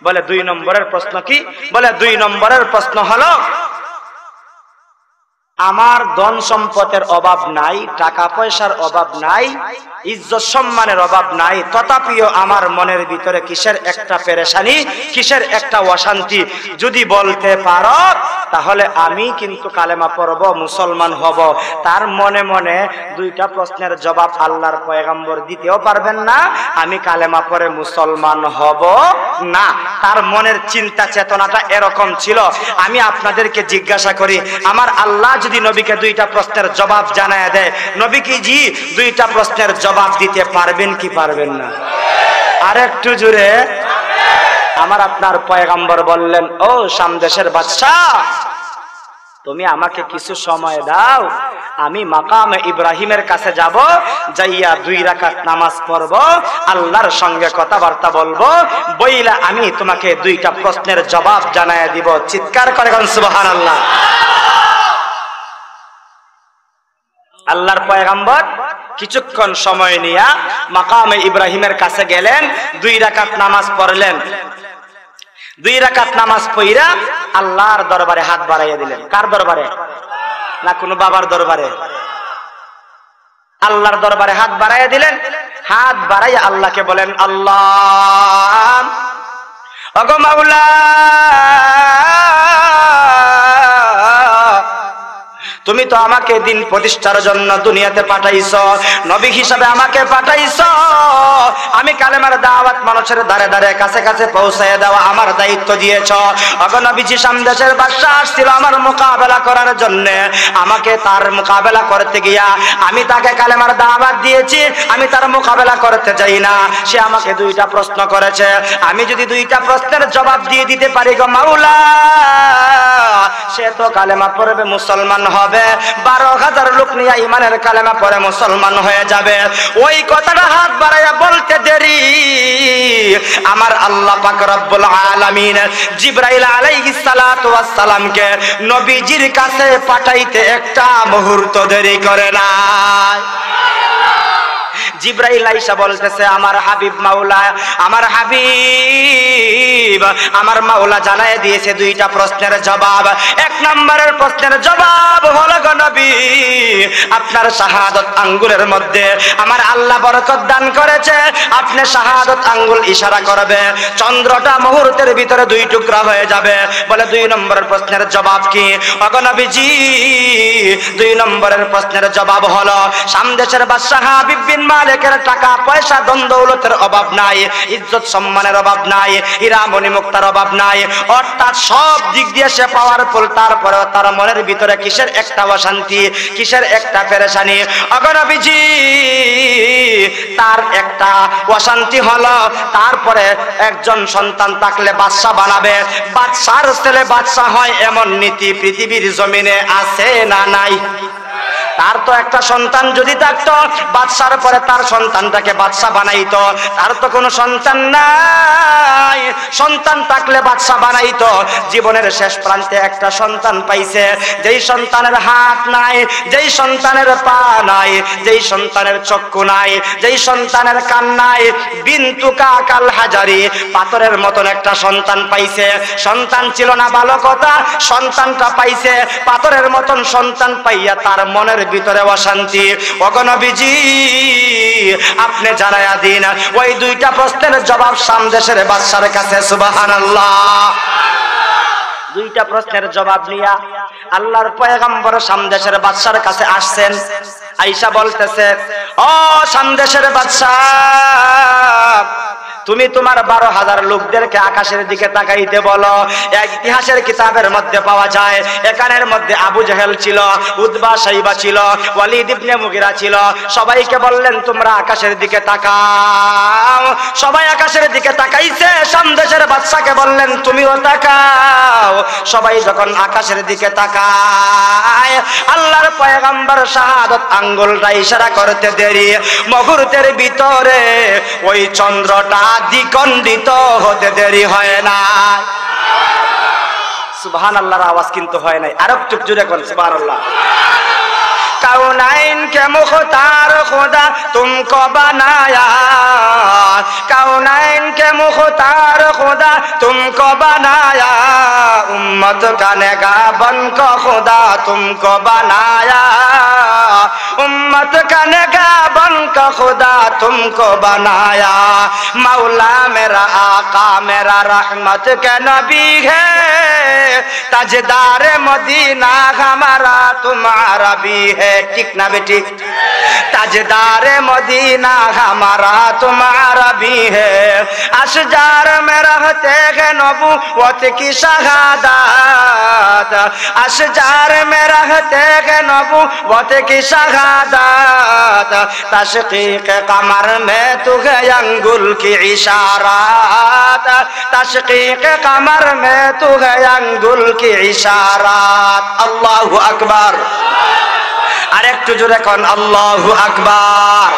Speaker 1: বলে 2 নম্বরের প্রশ্ন কি? বলে 2 নম্বরের প্রশ্ন হলো আমার ধন সম্পদের অভাব নাই, টাকা পয়সার অভাব নাই, ইজ্জত সম্মানের অভাব নাই, তথাপিও আমার মনের ভিতরে কিসের একটা পেরেশানি, কিসের একটা অশান্তি যদি বলতে পারো তাহলে আমি কিন্তু কালেমা পড়ব, মুসলমান হব। তার মনে মনে 2টা প্রশ্নের জবাব আল্লাহর পয়গম্বর দিতেও পারবেন না, আমি কালেমা পড়ে মুসলমান হব না। তার মনের চিন্তা চেতনাটা এরকম ছিল। আমি আপনাদেরকে জিজ্ঞাসা করি আমার আল্লাহ যদি নবীকে 2টা প্রশ্নের জবাব জানায় দেয়, নবী কি জি 2টা প্রশ্নের জবাব দিতে পারবেন কি পারবেন না? আর একটু জোরে। আমার আপনার পয়গম্বর বললেন ও সামদেশের বাদশা তুমি আমাকে কিছু সময় দাও, আমি মাকামে ইব্রাহিমের কাছে যাব, যাইয়া 2 রাকাত নামাজ পড়ব, আল্লাহর সঙ্গে কথাবার্তা বলবো, বইলা আমি তোমাকে 2টা প্রশ্নের জবাব জানায় দিব। চিৎকার করে কোন সুবহানাল্লাহ। আল্লাহর পয়গম্বর কিছুক্ষণ সময় নিয়ে মাকামে ইব্রাহিমের কাছে গেলেন, 2 রাকাত নামাজ পড়লেন। 2 রাকাত নামাজ পড়া আল্লাহর দরবারে হাত বাড়াইয়া দিলেন। কার দরবারে? না কোনো বাবার দরবারে? আল্লাহর দরবারে হাত বাড়াইয়া দিলেন। হাত বাড়াইয়া আল্লাহকে বলেন আল্লাহ ওগো মাওলা তুমি তো আমাকে দিন প্রতিষ্ঠার জন্য দুনিয়াতে পাঠাইছো, নবী হিসাবে আমাকে পাঠাইছো। আমি কালেমার দাওয়াত মানুষের ধারে ধারে কাছে কাছে পৌঁছায় দেওয়া আমার দায়িত্ব দিয়েছো। ওগো নবীজি সামদেশের বাদশা আসছিল আমার মোকাবেলা করার জন্য, আমাকে তার মোকাবেলা করতে গিয়া আমি তাকে কালেমার দাওয়াত দিয়েছি, আমি তার মোকাবেলা করতে যাই না। সে আমাকে 2টা প্রশ্ন করেছে, আমি যদি 2টা প্রশ্নের জবাব দিয়ে দিতে পারি গো মাওলা সে তো কালেমা পড়বে মুসলমান হবে, 12,000 লোক নিয়ে ইমানের কালেমা পড়ে মুসলমান হয়ে যাবে। ওই কথাটা হাত বাড়াইয়া বলতে দেরি আমার আল্লাহ পাক রব্বুল আলামিন জিবরাইল আলাইহিস সালাতু ওয়াস সালামকে নবীজির কাছে পাঠাইতে একটা মুহূর্ত দেরি করে না। জিবরাইল আইসা বলতেছে আমার হাবিব মাওলা, আমার হাবিব আমার মাওলা জানায় দিয়েছে দুইটা প্রশ্নের জবাব। এক নম্বরের প্রশ্নের জবাব হলো গো নবী, আপনার শাহাদত আঙ্গুলের মধ্যে আমার আল্লাহ বরকত দান করেছে, আপনি শাহাদত আঙ্গুল ইশারা করবে, চন্দ্রটা মুহূর্তের ভিতরে 2 টুকরা হয়ে যাবে। বলে 2 নম্বরের প্রশ্নের জবাব কি? ওগো নবীজি 2 নম্বরের প্রশ্নের জবাব হলো সামদেশের বাদশাহ হাবিব বিন মালিকের টাকা পয়সা ধন দৌলতের অভাব নাই, ইজ্জত সম্মানের অভাব নাই, হীরা মণি মুক্তার অভাব নাই, অর্থাৎ সব দিক দিয়ে সে পাওয়ারফুল, তারপরেও তার মনের ভিতরে কিসের একটা অশান্তি, কিসের একটা পেরেশানি? ওগো নবীজি তার একটা অশান্তি হলো তারপরে একজন সন্তান থাকলে বাদশা বানাবে, বাদশার ছেলে বাদশা হয় এমন নীতি পৃথিবীর জমিনে আছে না নাই? তার তো একটা সন্তান যদি থাকতো, বাদশার পরে তার সন্তানটাকে বাদশা বানাইতো, তার তো কোনো সন্তান নাই, সন্তান থাকলে বাদশা বানাইতো। জীবনের শেষ প্রান্তে একটা সন্তান পাইছে, যেই সন্তানের হাত নাই, যেই সন্তানের পা নাই, যেই সন্তানের চক্ষু নাই, যেই সন্তানের কান নাই, বিন্তু কাকাল হাজারি পাথরের মতন একটা সন্তান পাইছে। সন্তান ছিল না ভালো কথা, সন্তানটা পাইছে পাথরের মতন সন্তান পাইয়া তার মনের ভিতরে অশান্তি। ওগো নবীজি আপনি জানায়া দিন ওই 2টা প্রশ্নের জবাব সামদেশের বাদশার কাছে। সুবহানাল্লাহ। 2টা প্রশ্নের জবাব নিয়া আল্লাহর পয়গম্বর সামদেশের বাদশার কাছে আসছেন। আয়েশা বলতেছে, ও সামদেশের বাদশা, তুমি তোমার 12,000 লোকদেরকে আকাশের দিকে তাকাইতে বলো। ইতিহাসের কিতাবের মধ্যে পাওয়া যায় এখানের মধ্যে আবু জেহেল ছিল, উতবা শাইবা ছিল, ওয়ালিদ ইবনে মুগিরা ছিল। সবাইকে বললেন তোমরা আকাশের দিকে তাকাও। সবাই আকাশের দিকে তাকাইছে, সামদেশের বাদশাকে বললেন তুমিও তাকাও। সবাই যখন আকাশের দিকে তাকায়, আল্লাহর পয়গম্বর শাহাদত আঙ্গুলটা ইশারা করতে দেরি, মুহূর্তের ভিতরে ওই চন্দ্রটা দ্বিখণ্ডিত হতে দেরি হয় না। সুবহানাল্লাহর আওয়াজ কিন্তু হয় নাই, আরো একটু জোরে কোন সুবহানাল্লাহ। কাউনাইন के मुख्तार खुदा तुमको बनाया, काउनाइन के मुख्तार खुदा तुमको बनाया, उम्मत का निगाहबन को खुदा तुमको बनाया, उम्मत का निगाहबन को खुदा तुमको बनाया। मौला मेरा आका मेरा रहमत के नबी है, ताजदार मदीना हमारा तुम्हारा भी है। ठीक ना बेटी? ताजदार मदीना हमारा तुम्हारा भी है। अशजार में रहते हैं नबूवत की शहादत, अशजार में रहते हैं नबूवत की शहादत, तशकीक कमर में तुझे अंगुल की इशारात, तशकीक कमर में तुझे अंगुल की इशारात। अल्लाहु अकबर। আরেকটু জোরে কোন আল্লাহু আকবার।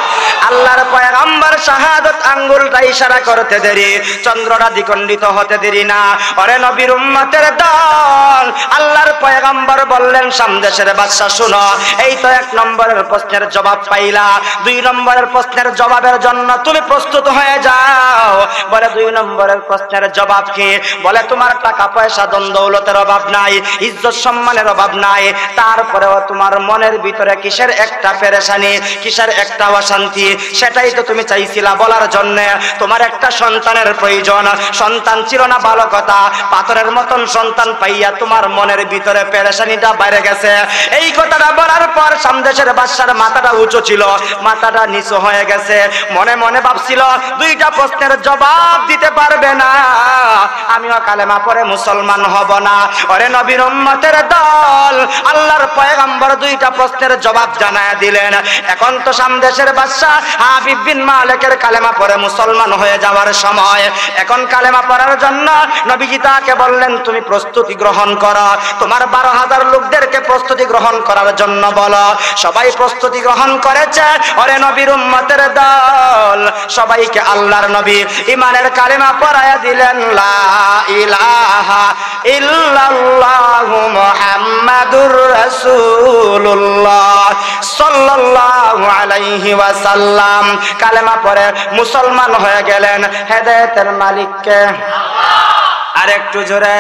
Speaker 1: আল্লাহর পয়গম্বর শাহাদত আঙ্গুলটা ইশারা করতে দেরি, চন্দ্রটা দ্বিখণ্ডিত হতে দেরি না। ওরে নবীর উম্মতের দল, আল্লাহর পয়গম্বর বললেন সামদেশের বাদশা শুনো, এই তো 1 নম্বরের প্রশ্নের জবাব পাইলা, 2 নম্বরের প্রশ্নের জবাবের জন্য তুমি প্রস্তুত হয়ে যাও। বলে 2 নম্বরের প্রশ্নের জবাব কি? বলে তোমার টাকা পয়সা ধন দৌলতের অভাব নাই, ইজ্জত সম্মানের অভাব নাই, তারপরেও তোমার মনের ভিতরে কিসের একটা পেরেশানি, কিসের একটা অশান্তি, সেটাই তো তুমি চাইছিলা বলার জন্য। তোমার একটা সন্তানের প্রয়োজন, সন্তান ছিল না ভালো কথা, পাথরের মতন সন্তান পাইয়া তোমার মনের ভিতরে পেরেশানিটা বাইরে গেছে। এই কথাটা বলার পর সামদেশের বাদশার মাথাটা উঁচু ছিল, মাথাটা নিচু হয়ে গেছে। মনে মনে ভাবছিল 2টা প্রশ্নের জবাব দিতে পারবে না, আমিও কালেমা পড়ে মুসলমান হব না। ওরে নবীর উম্মতের দল, আল্লাহর পয়গম্বর 2টা প্রশ্নের জবাব জানায় দিলেন। এখন তো সামদেশের বাদশা হাবিব বিন মালিকের কালেমা পড়ে মুসলমান হয়ে যাওয়ার সময়, এখন কালেমা পড়ার জন্য নবীজি তাকে বললেন তুমি প্রস্তুতি গ্রহণ করো, তোমার 12,000 লোকদেরকে প্রস্তুতি গ্রহণ করার জন্য বলো। সবাই প্রস্তুতি গ্রহণ করেছে। ওরে নবীর উম্মতের দল, সবাইকে আল্লাহর নবী ঈমানের কালেমা পড়ায়া দিলেন, লা ইলাহা ইল্লাল্লাহু মুহাম্মাদুর রাসূলুল্লাহ সাল্লাল্লাহু আলাইহি ওয়াসাল্লাম। কালেমা পড়ে মুসলমান হয়ে গেলেন। হেদায়েতের মালিককে আর একটু জোরে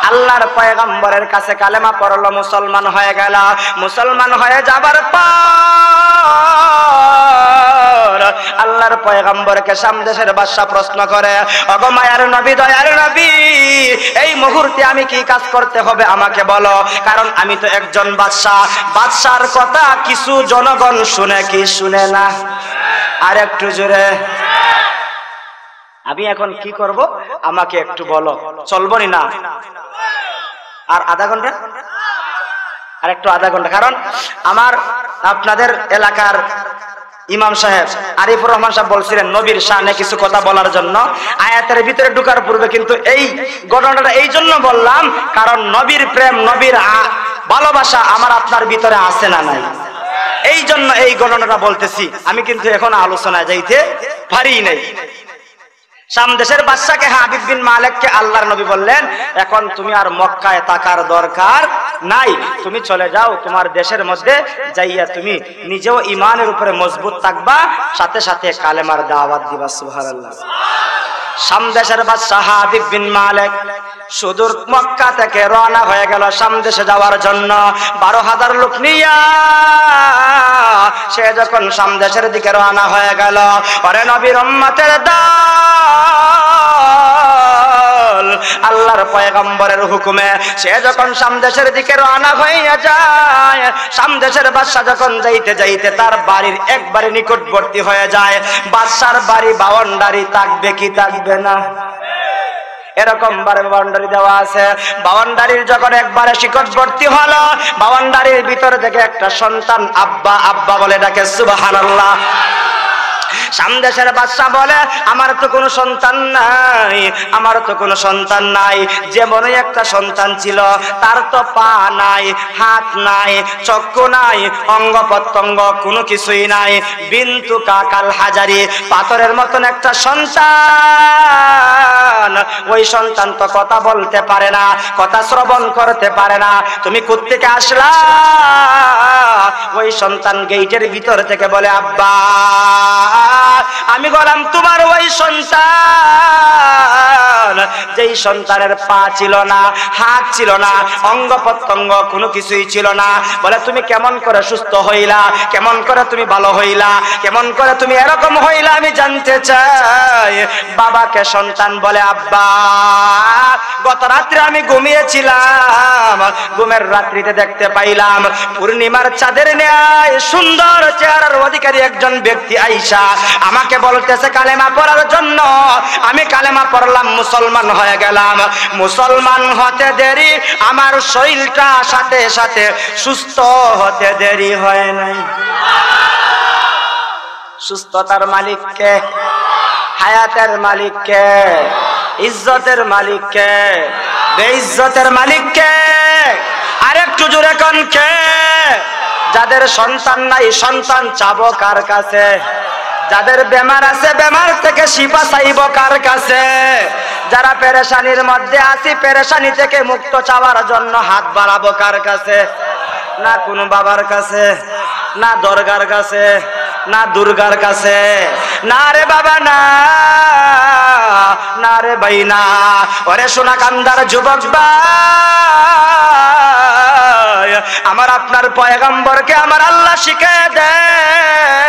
Speaker 1: আল্লাহর পয়গম্বরের কাছে কালেমা পড়লো, মুসলমান হয়ে গেল। মুসলমান হয়ে যাবার পর আল্লাহর পয়গম্বরকে সামদেশের বাদশা প্রশ্ন করে, ওগো মায়ার নবী, দয়ার নবী, এই মুহূর্তে আমি কি কাজ করতে হবে আমাকে বলো, কারণ আমি তো একজন বাদশা। বাদশার কথা কিছু জনগণ শুনে কি শুনে না? আর একটু জোরে আমি এখন কি করব আমাকে একটু বলো, চলবো না? আর আধা ঘন্টা, আর একটু আধা ঘন্টা, কারণ আমার আপনাদের এলাকার ইমাম সাহেব আরিফুর রহমান সাহেব বলছিলেন নবীর শানে কিছু কথা বলার জন্য। আয়াতের ভিতরে ঢোকার পূর্বে কিন্তু এই ঘটনাটা এই জন্য বললাম, কারণ নবীর প্রেম, নবীর ভালোবাসা আমার আপনার ভিতরে আছে না নাই, এই জন্য এই ঘটনাটা বলতেছি। আমি কিন্তু এখন আলোচনায় যাইতে পারি নাই। সামদেশের বাদশাকে হাবিব বিন মালিককে আল্লাহর নবী বললেন, এখন তুমি আর মক্কায় থাকার দরকার নাই, তুমি চলে যাও তোমার দেশের মধ্যে যাইয়া তুমি নিজেও ঈমানের উপরে মজবুত থাকবা, সাথে সাথে কালেমার দাওয়াত দিবা। সুবহানাল্লাহ। সামদেশের বাদশা হাবিব বিন মালিক সুদূর মক্কা থেকে রওনা হয়ে গেল সামদেশে যাওয়ার জন্য 12,000 লোক নিয়া। সে যখন সামদেশের দিকে রওনা হয়ে গেল, ওরে নবীর উম্মতের দল, আল্লাহর পয়গম্বরের হুকুমে সে যখন সামদেশের দিকে রওনা হয়ে যায়, সামদেশের বাদশা যখন যাইতে যাইতে তার বাড়ির একবারে নিকটবর্তী হয়ে যায়। বাদশার বাড়ি বাউন্ডারি থাকবে কি থাকবে না? এরকম ভাবে বাউন্ডারি দেওয়া আছে। বাউন্ডারির যখন একবারে নিকটবর্তী হলো, বাউন্ডারির ভিতর থেকে একটা সন্তান আব্বা আব্বা বলে ডাকে। সুবহানাল্লাহ। সামদেশের বাদশা বলে, আমার তো কোনো সন্তান নাই, আমার তো কোনো সন্তান নাই। যেমনই একটা সন্তান ছিল, তার তো পা নাই, হাত নাই, চক্ষু নাই, অঙ্গ প্রত্যঙ্গ কোনো কিছুই নাই। বিন্তু কাকাল হাজারি, পাথরের মতন একটা সন্তান। ওই সন্তান তো কথা বলতে পারে না, কথা শ্রবণ করতে পারে না। তুমি কোত্থেকে আসলা? ওই সন্তান গেটের ভিতর থেকে বলে, আব্বা আমি বললাম তোমার ওই সন্তান, যেই সন্তানের পা ছিল না, হাত ছিল না, অঙ্গ প্রত্যঙ্গ কোনো কিছুই ছিল না। বলে তুমি কেমন করে সুস্থ হইলা, কেমন করে তুমি ভালো হইলা, কেমন করে তুমি এরকম হইলা, আমি জানতে চাই। বাবাকে সন্তান বলে, আব্বা গত রাত্রে আমি ঘুমিয়েছিলাম, ঘুমের রাত্রিতে দেখতে পাইলাম পূর্ণিমার চাঁদের ন্যায় সুন্দর চেহারার অধিকারী একজন ব্যক্তি আইসা আমাকে বলতেছে কালেমা পড়ার জন্য। আমি কালেমা পড়লাম, মুসলমান হয়ে গেলাম। মুসলমান হতে দেরি, আমার শরীরটা সাথে সাথে সুস্থ হতে দেরি হয় নাই। সুস্থতার মালিককে, হায়াতের মালিককে, ইজ্জতের মালিককে, বেইজ্জতের মালিককে। আরেকটু জোরে কোন কে? যাদের সন্তান নাই, সন্তান চাবো কার কাছে? যাদের বেমার আছে, বেমার থেকে শিফা চাইব কার কাছে? যারা পেরেশানির মধ্যে আছি, পেরেশানি থেকে মুক্ত চাওয়ার জন্য হাত বাড়াবো কার কাছে? না কোনো বাবার কাছে, না দরগার কাছে, না দুর্গার কাছে, না রে বাবা, না না রে ভাই না। ওরে সোনা কান্দার যুবক ভাই, আমার আপনার পয়গম্বরকে আমার আল্লাহ শিখিয়ে দেয়।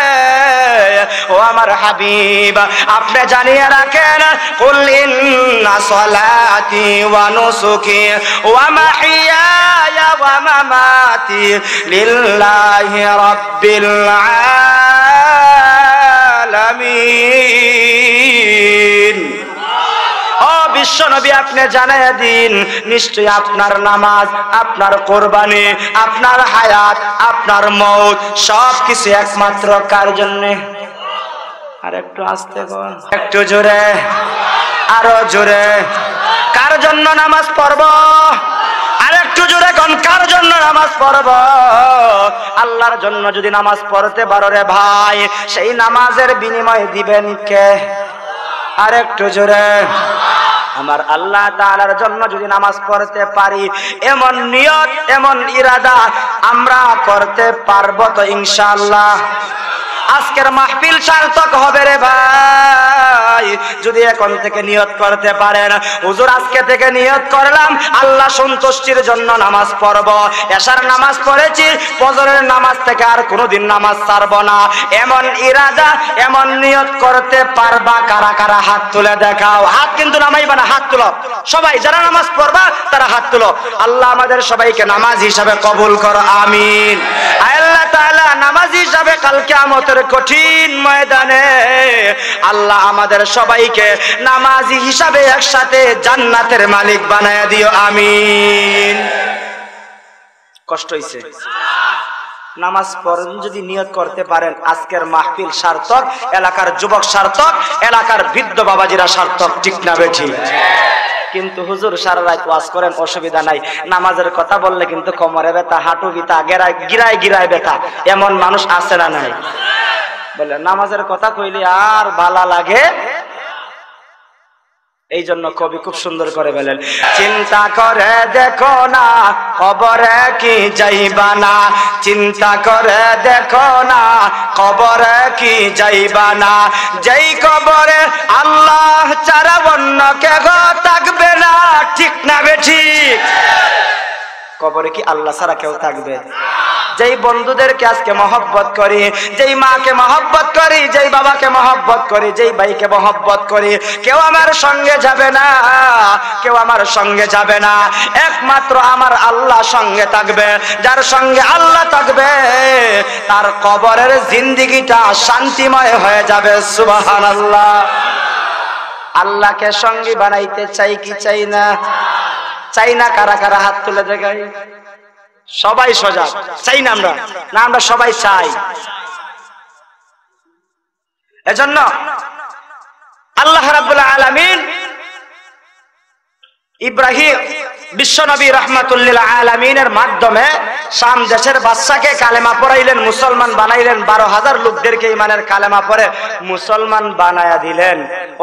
Speaker 1: ও আমার হাবিব, আপনি জানিয়ে রাখেন, কুল ইন্না সলাতি ওয়া নুসুকি ওয়া মাহইয়ায়া ওয়া মামাতি লিল্লাহি রাব্বিল আলামিন। ও বিশ্ব নবী আপনি জানাইয়া দিন, নিশ্চয়ই আপনার নামাজ, আপনার কোরবানি, আপনার হায়াত, আপনার মওত সব কিছু একমাত্র কার জন্য? আর একটু আস্তে বল, একটু জোরে, আরো জোরে। কার জন্য নামাজ পড়ব? আর একটু জোরে কোন, কার জন্য নামাজ পড়ব? আল্লাহর জন্য যদি নামাজ পড়তে পারো রে ভাই, সেই নামাজের বিনিময় দিবেন কে? আর একটু জোরে। আমার আল্লাহ তাআলার জন্য যদি নামাজ পড়তে পারি, এমন নিয়ত, এমন ইরাদা আমরা করতে পারবো তো ইনশাআল্লাহ? আজকের মাহফিল সার্থক হবে রে ভাই যদি এখন থেকে নিয়ত করতে পারেন, হুজুর আজকে থেকে নিয়ত করলাম আল্লাহ সন্তুষ্টির জন্য নামাজ পড়ব, এশার নামাজ পড়েছি, ফজরের নামাজ থেকে আর কোনোদিন নামাজ ছাড়ব না, এমন ইরাদা, এমন নিয়ত করতে পারবা কারা কারা? হাত তুলে দেখাও। হাত কিন্তু নামাইবা না, হাত তুলো সবাই, যারা নামাজ পড়বা তারা হাত তুলো। আল্লাহ আমাদের সবাইকে নামাজ হিসাবে কবুল করো, আমিন। আল্লাহ তাআলা নামাজ হিসাবে কাল কিয়ামতের কঠিন ময়দানে আল্লাহ আমাদের সবাইকে নামাজি হিসাবে একসাথে জান্নাতের মালিক বানায়া দিও, আমিন। কষ্ট হইছে? নামাজ পড়েন যদি নিয়ত করতে পারেন, আজকের মাহফিল সার্থক, এলাকার যুবক সার্থক, এলাকার বৃদ্ধ বাবাজিরা সার্থক, ঠিক না বেঠি? কিন্তু হুজুর সারা রাত ওয়াজ করেন, অসুবিধা নাই, নামাজের কথা বললে কিন্তু কোমরে ব্যথা, হাঁটু ব্যথা, গিরায় গিরায় ব্যথা, এমন মানুষ আছে না নাই? বলে নামাজের কথা কইলে আর ভালো লাগে। এই জন্য কবি খুব সুন্দর করে বলেন, চিন্তা করে দেখো না কবরে কি যাইবা না, চিন্তা করে দেখো না কবরে কি যাইবা না, যেই কবরে আল্লাহ ছাড়া অন্য কেহ থাকবে না, ঠিক না বেঠিক? কবরে কি আল্লাহ ছাড়া কেউ থাকবে? যেই বন্ধুদেরকে আজকে মহব্বত করি, যেই মাকে মহব্বত করি, যেই বাবাকে মহব্বত করি, যেই ভাইকে মহব্বত করি, কেউ আমার সঙ্গে যাবে না, কেউ আমার সঙ্গে যাবে না, একমাত্র আমার আল্লাহ সঙ্গে থাকবে। যার সঙ্গে আল্লাহ থাকবে তার কবরের জিন্দেগিটা শান্তিময় হয়ে যাবে, সুবহানাল্লাহ। আল্লাহকে সঙ্গী বানাইতে চাই কি চাই না? চাই না? কারা কারা হাত তুলে দেখাই। সবাই সজাগ, চাই না আমরা? না, আমরা সবাই চাই। এজন্য আল্লাহ রাব্বুল আলামিন ইব্রাহিম বিশ্বনবী রাহমাতুল লিল আলামিনের মাধ্যমে শাম দেশের বাদশাকে কালেমা পড়াইলেন, মুসলমান বানাইলেন, 12,000 লোকদেরকে ঈমানের কালেমা পড়ে মুসলমান বানায়া দিলেন।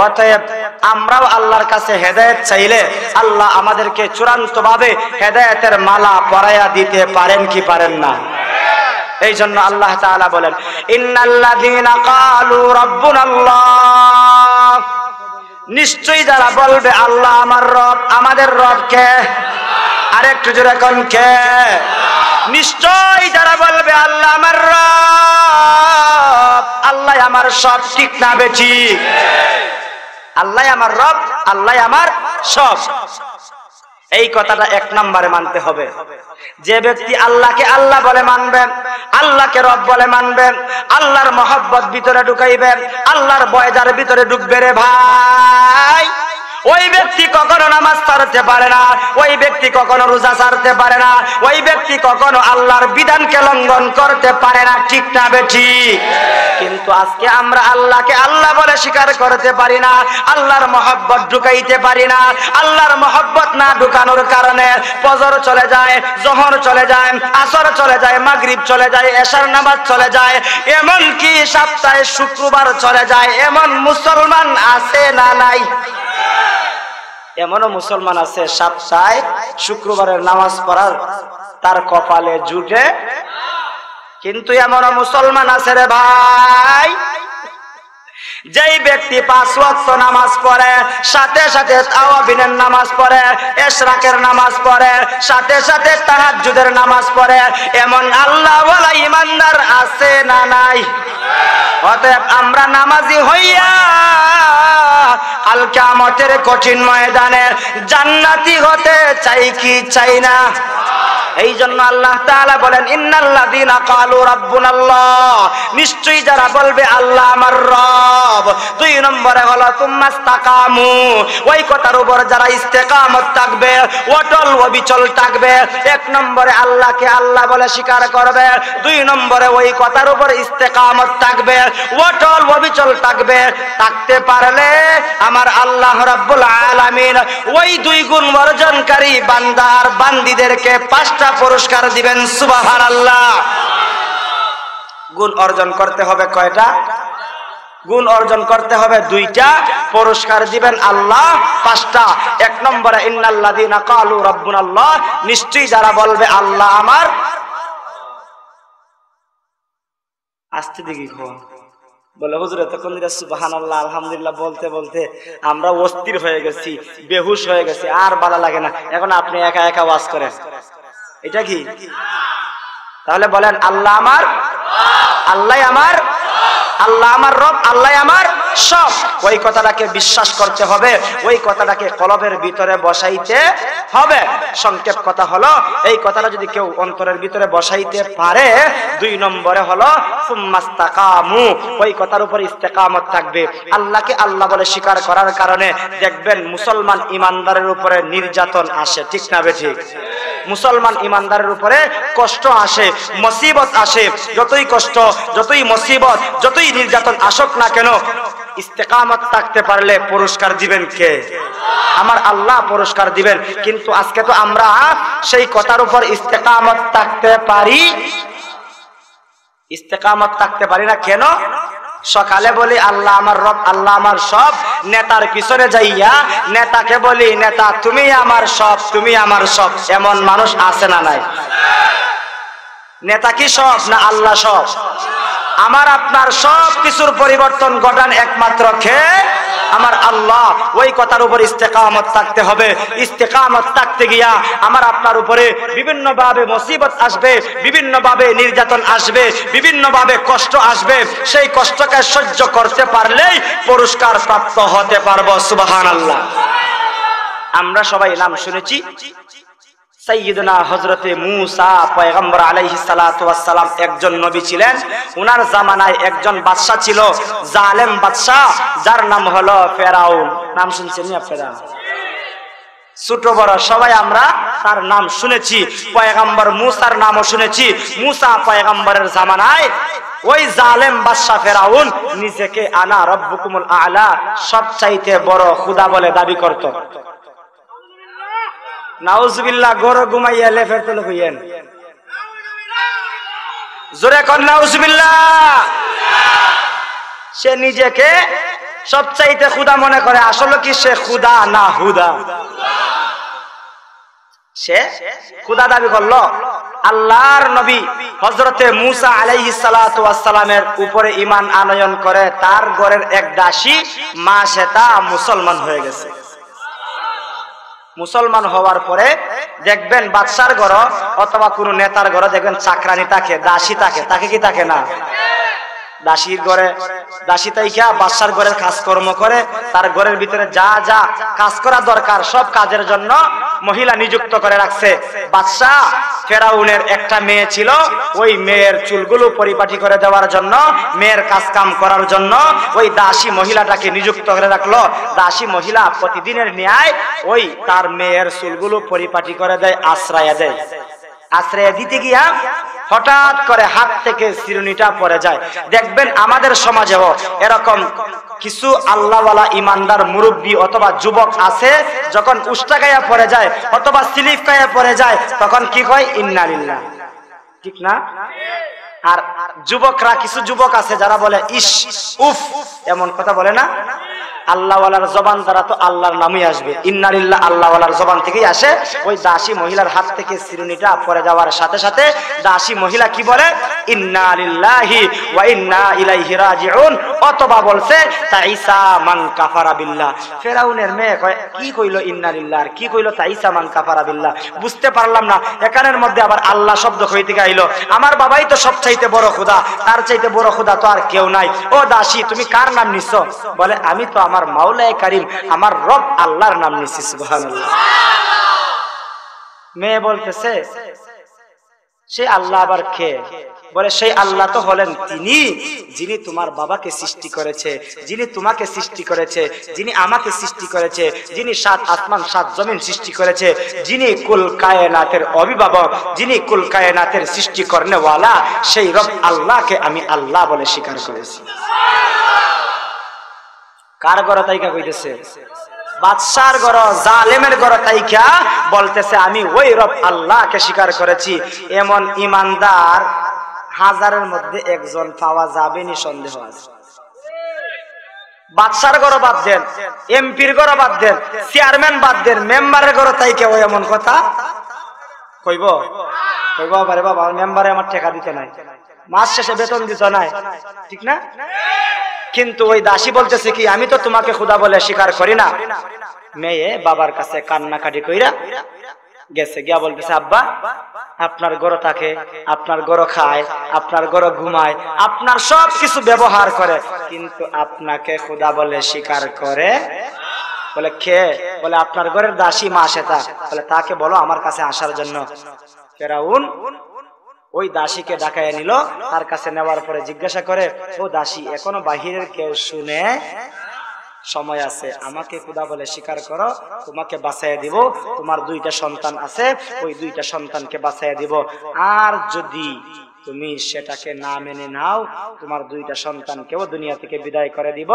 Speaker 1: অতএব আমরাও আল্লাহর কাছে হেদায়েত চাইলে আল্লাহ আমাদেরকে চূড়ান্তভাবে হেদায়েতের মালা পরাইয়া দিতে পারেন কি পারেন না? এই জন্য আল্লাহ তাআলা বলেন, ইন্নাল্লাযীনা ক্বালু রাব্বুনাল্লাহ, নিশ্চয়ই যারা বলবে আল্লাহ আমার রব, আমাদের রব কে? আরেকটু জোরে কোন কে? নিশ্চয়ই যারা বলবে আল্লাহ আমার রব, আল্লাহ আমার সব, ঠিক না বেঠিক? আল্লাহ আমার রব, আল্লাহ আমার সব। এই কথাটা এক নম্বরে মানতে হবে। যে ব্যক্তি আল্লাহকে আল্লাহ বলে মানবেন, আল্লাহকে রব বলে মানবেন, আল্লাহর মহব্বত ভিতরে ঢুকাইবেন, আল্লাহর ভয় যার ভিতরে ঢুকবে রে ভাই, ওই ব্যক্তি কখনো নামাজ ছাড়তে পারে না, ওই ব্যক্তি কখনো রোজা ছাড়তে পারে না, ওই ব্যক্তি কখনো আল্লাহর বিধানকে লঙ্ঘন করতে পারে না, ঠিক না বেঠিক? কিন্তু আজকে আমরা আল্লাহকে আল্লাহ বলে স্বীকার করতে পারি না, আল্লাহর মহব্বত ঢুকাইতে পারি না। আল্লাহর মহব্বত না ঢুকানোর কারণে ফজর চলে যায়, জোহর চলে যায়, আসর চলে যায়, মাগরিব চলে যায়, এশার নামাজ চলে যায়, এমন কি সপ্তাহে শুক্রবার চলে যায়। এমন মুসলমান আছে না নাই? এমনও মুসলমান আছে সপ্তাহে শুক্রবারের নামাজ পড়ার তার কপালে জুটে, কিন্তু এমনও মুসলমান আছে রে ভাই, যেই ব্যক্তি 5 ওয়াক্ত নামাজ পড়ে, সাথে সাথে তাওয়াবিনের নামাজ পড়ে, ইশরাকের নামাজ পড়ে, সাথে সাথে তাহাজ্জুদের নামাজ পড়ে, এমন আল্লাহওয়ালা ঈমানদার আছে না নাই? অতএব আমরা নামাজি হইয়া কাল কিয়ামতের কঠিন ময়দানে জান্নাতি হতে চাই কি চাই না? এই জন্য আল্লাহ তাআলা বলেন ইন্নাল্লাযীনা ক্বালু রাব্বুনাল্লাহ, নিশ্চয়ই যারা বলবে আল্লাহ আমার রব। 2 নম্বরে হলো তুম্মাস্তাকামু, ওই কথার উপর যারা ইস্তেকামত থাকবে, অটল অবিচল থাকবে। 1 নম্বরে আল্লাহকে আল্লাহ বলে স্বীকার করবে, 2 নম্বরে ওই কথার উপর ইস্তেকামত থাকবে, অটল অবিচল থাকবে। থাকতে পারলে আমার আল্লাহ রাব্বুল আলামিন ওই 2 গুণ অর্জনকারী বান্দা আর বান্দীদেরকে 5টা পুরস্কার দিবেন। সুবহানাল্লাহ। গুণ অর্জন করতে হবে কয়টা? গুণ অর্জন করতে হবে 2টা, পুরস্কার দিবেন আল্লাহ 5টা। 1 নম্বরে ইন্নাল্লাযীনা ক্বালু রাব্বুনাল্লাহ, নিশ্চয়ই যারা বলবে আল্লাহ আমার। আস্তে দিকে ঘুম বলে হুজুর এতক্ষণ ধরে সুবহানাল্লাহ আলহামদুলিল্লাহ বলতে বলতে আমরা অস্থির হয়ে গেছি, বেহুশ হয়ে গেছি, আর ভালো লাগে না, এখন আপনি একা একা ওয়াজ করেন। এটা কি? তাহলে বলেন আল্লাহ আমার, আল্লাহ আমার, আল্লাহ আমার রব, আল্লাহ আমার সব। ওই কথাটাকে বিশ্বাস করতে হবে, ওই কথাটাকে কলবের ভিতরে বসাইতে হবে। সংক্ষেপ কথা হলো, এই কথাটা যদি কেউ অন্তরের ভিতরে বসাইতে পারে, 2 নম্বরে হলো সুম্মাস্তাকামু, ওই কথার উপর ইস্তেকামত থাকবে। আল্লাহকে আল্লাহ বলে স্বীকার করার কারণে দেখবেন মুসলমান ইমানদারের উপরে নির্যাতন আসে, ঠিক না বেঠিক? মুসলমান ইমানদারের উপরে কষ্ট আসে, মুসিবত আসে। যতই কষ্ট, যতই মুসিবত, যতই নির্যাতন আসুক না কেন, ইস্তেকামত থাকতে পারলে পুরস্কার দিবেন কে? আমার আল্লাহ পুরস্কার দিবেন। কিন্তু আজকে তো আমরা সেই কথার উপর ইস্তেকামত থাকতে পারি, ইস্তেকামত থাকতে পারি না। কেন? সকালে বলি আল্লাহ আমার রব, আল্লাহ আমার সব, নেতার পিছনে যাইয়া নেতাকে বলি নেতা তুমি আমার সব, তুমি আমার সব। এমন মানুষ আছে না নাই? নেতা কি সব না আল্লাহ সব? আমার আপনার সব কিছুর পরিবর্তন ঘটান একমাত্র কে? আমার আল্লাহ। ওই কথার উপর ইস্তেকামত থাকতে হবে। ইস্তেকামত থাকতে গিয়া আমার আপনার উপরে বিভিন্ন ভাবে মুসিবত আসবে, বিভিন্ন ভাবে নির্যাতন আসবে, বিভিন্ন ভাবে কষ্ট আসবে। সেই কষ্টকে সহ্য করতে পারলেই পুরস্কার প্রাপ্ত হতে পারবো। সুবহানাল্লাহ। আমরা সবাই নাম শুনেছি সাইয়্যিদুনা হযরতে মূসা পয়গম্বর আলাইহিস সালাতু ওয়াস সালাম একজন নবী ছিলেন। উনার জামানায় একজন বাদশা ছিল, জালেম বাদশা, যার নাম হলো ফেরাউন। নাম শুনছেন না? ফেরাউন ছোট বড় সবাই আমরা তার নাম শুনেছি। পয়গম্বর মূসার নামও শুনেছি। মূসা পয়গম্বরের জামানায় ওই জালেম বাদশা ফেরাউন নিজেকে আনা রব্বুকুমুল আ'লা, সবচাইতে বড় খোদা বলে দাবি করত। নাউজুবিল্লাহ। গরো ঘুমাইয়া লেফের তলে হইয়েন, জোরে কর নাউজুবিল্লাহ। সে নিজেকে সবচাইতে খোদা মনে করে। আসলে কি সে খোদা না হুদা? সে খোদা দাবি করলো। আল্লাহর নবী হযরতে মূসা আলাইহিস সালাতু ওয়াস সালামের উপরে ঈমান আনয়ন করে তার ঘরের এক দাসী মা, সেটা মুসলমান হয়ে গেছে। মুসলমান হওয়ার পরে দেখবেন বাদশার ঘর অথবা কোনো নেতার ঘরে দেখবেন চাকরানি থাকে, দাসী থাকে, তাকে কি থাকে না? দাসীর ঘরে দাসী তাইকা বাদশার ঘরের কাজকর্ম করে। তার ঘরের ভিতরে যা যা কাজ করা দরকার সব কাজের জন্য মহিলা নিযুক্ত করে রাখছে। বাদশা ফেরাউনের একটা মেয়ে ছিল, ওই মেয়ের চুলগুলো পরিপাটি করে দেওয়ার জন্য, মেয়ের কাজ কাম করার জন্য ওই দাসী মহিলাটাকে নিযুক্ত করে রাখলো। দাসী মহিলা প্রতিদিনের ন্যায় ওই তার মেয়ের চুলগুলো পরিপাটি করে দেয়, আশ্রয় দেয়। আশ্রয় দিতে গিয়া হঠাৎ করে হাত থেকে চিরুনিটা পড়ে যায়। দেখবেন আমাদের সমাজেও এরকম কিছু আল্লাহওয়ালা ইমানদার মুরব্বী অথবা যুবক আছে, যখন উষ্টা গায়ে পড়ে যায় অথবা স্লিপ গায়ে পড়ে যায় তখন কি কয়? ইন্না লিল্লাহ। ঠিক না? আর যুবকরা, কিছু যুবক আছে যারা বলে ইস উফ, এমন কথা বলে না? আল্লাহওয়ালার জবান দ্বারা তো আল্লাহর নামই আসবে। ইন্না লিল্লাহ আল্লাহওয়ালার জবান থেকেই আসে। ওই দাসী মহিলার হাত থেকে চিরুনিটা পড়ে যাওয়ার সাথে সাথে দাসী মহিলা কি বলে? ইন্না লিল্লাহি ওয়া ইন্না ইলাইহি রাজিউন, অথবা বলছে তাইসা মান কাফারা বিল্লাহ। ফেরাউনের মেয়ে কয় কি কইলো ইন্না লিল্লাহ আর কি কইলো তাইসা মান কাফারা বিল্লাহ, বুঝতে পারলাম না। এখানের মধ্যে আবার আল্লাহ শব্দ কই থেকে আইলো? আমার বাবাই তো সবচাইতে বড় খোদা, তার চাইতে বড় খোদা তো আর কেউ নাই। ও দাসী তুমি কার নাম নিছো? বলে আমি তো আমার মাওলায়ে কারীম, আমার রব আল্লাহর নাম নিছি। সুবহানাল্লাহ। মেয়ে বলতেছে সেই আল্লাহ আবার কে? বলে সেই আল্লাহ তো হলেন তিনি যিনি তোমার বাবাকে সৃষ্টি করেছে, যিনি তোমাকে সৃষ্টি করেছে, যিনি আমাকে সৃষ্টি করেছে, যিনি 7 আসমান 7 জমিন সৃষ্টি করেছে, যিনি কুল কায়নাতের অভিভাবক, যিনি কুল কায়নাতের সৃষ্টি করনেওয়ালা, সেই রব আল্লাহকে আমি আল্লাহ বলে স্বীকার করেছি। কার গড় তাইকা কইতেছে? বাদশার গড়, জালেমের গড় তাইকা বলতেছে আমি ওই রব আল্লাহকে স্বীকার করেছি। এমন ইমানদার হাজারের মধ্যে একজন পাওয়া যাবে নি সন্দেহ আছে। বাদশার গড় বাদ দেন, এমপির গড় বাদ দেন, চেয়ারম্যান বাদ দেন, মেম্বারের গড় তাইকা ওই এমন কথা কইব? কইব আরে বাবা মেম্বারে আমার টাকা দিতে নাই, মাস শেষে বেতন দিতে নাই, ঠিক না? কিন্তু ওই দাসী বলতেছে কি আমি তো তোমাকে খোদা বলে স্বীকার করি না। মেয়ে বাবার কাছে কান্নাকাটি কইরা গেছে, গিয়া বলতেছে আব্বা আপনার গরো থাকে, আপনার গরো খায়, আপনার গরো ঘুমায়, আপনার সব কিছু ব্যবহার করে, কিন্তু আপনাকে খোদা বলে স্বীকার করে। বলে কে? বলে আপনার ঘরের দাসী মা সেটা। বলে তাকে বলো আমার কাছে আসার জন্য। ফেরাউন ওই দাসীকে ডাকায় নিল, তার কাছে নেওয়ার পরে জিজ্ঞাসা করে ও দাসী এখনো বাহিরের কেউ শুনে? সময় আছে, আমাকে খোদা বলে স্বীকার করো, তোমাকে বাঁচাইয়া দিব, তোমার 2টা সন্তান আছে, ওই 2টা সন্তানকে বাঁচাইয়া দিব। আর যদি তুমি সেটাকে না মেনে নাও, তোমার 2টা সন্তানকেও দুনিয়া থেকে বিদায় করে দিব,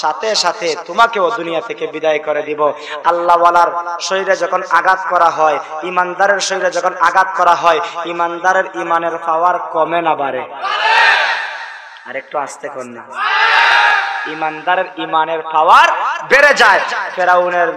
Speaker 1: সাথে সাথে তোমাকেও দুনিয়া থেকে বিদায় করে দিব। আল্লাহ ওয়ালার শরীরে যখন আঘাত করা হয়, ইমানদারের শরীরে যখন আঘাত করা হয়, ইমানদারের ইমানের পাওয়ার কমে না বাড়ে? আর একটু আস্তে কর না। ইমানদারের ইমানের পাওয়ার বেড়ে যায়। ফেরাউনের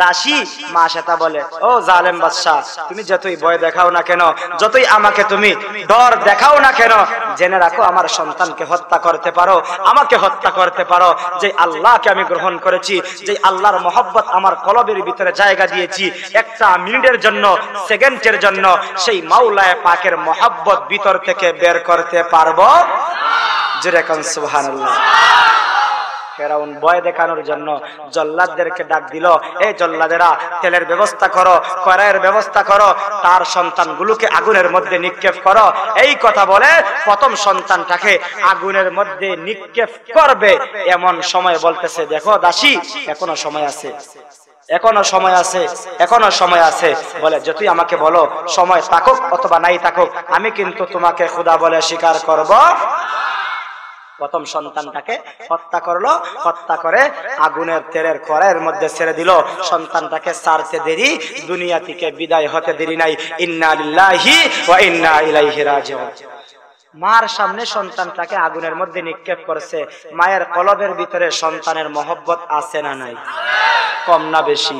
Speaker 1: দাসী মা সেটা বলে ও জালেম বাদশা, তুমি যতই ভয় দেখাও না কেন, যতই আমাকে তুমি ডর দেখাও না কেন, জেনে রাখো আমার সন্তানকে হত্যা করতে পারো, আমাকে হত্যা করতে পারো। যে আল্লাহকে আমি গ্রহণ করেছি, যে আল্লাহর মহব্বত আমার কলবের ভিতরে জায়গা দিয়েছি, একটা মিনিটের জন্য, সেকেন্ডের জন্য সেই মাওলায়ে পাকের মহব্বত ভিতর থেকে বের করতে পারবো। জোরে কোন সুবহানাল্লাহ। ফেরাউন ভয় দেখানোর জন্য জল্লাদদেরকে ডাক দিল, এই জল্লাদেরা তেলের ব্যবস্থা করো, কড়াইয়ের ব্যবস্থা করো, তার সন্তানগুলোকে আগুনের মধ্যে নিক্ষেপ করো। এই কথা বলে প্রথম সন্তানটাকে আগুনের মধ্যে নিক্ষেপ করবে। এমন সময় বলতেছে দেখো দাসী এখনো সময় আছে, এখনো সময় আছে, এখনো সময় আছে। বলে যতই আমাকে বলো সময় থাকুক অথবা নাই থাকুক, আমি কিন্তু তোমাকে খোদা বলে স্বীকার করব। প্রথম সন্তানটাকে হত্যা করলো, হত্যা করে আগুনের তেলের কড়াইয়ের মধ্যে ছেড়ে দিল। সন্তানটাকে ছাড়তে দেরি, দুনিয়া থেকে বিদায় হতে দেরি নাই। ইন্না লিল্লাহি ওয়া ইন্না ইলাইহি রাজিউন। মার সামনে সন্তানটাকে আগুনের মধ্যে নিক্ষেপ করছে। মায়ের কলবের ভিতরে সন্তানের মহব্বত আছে না নাই? কম না বেশি?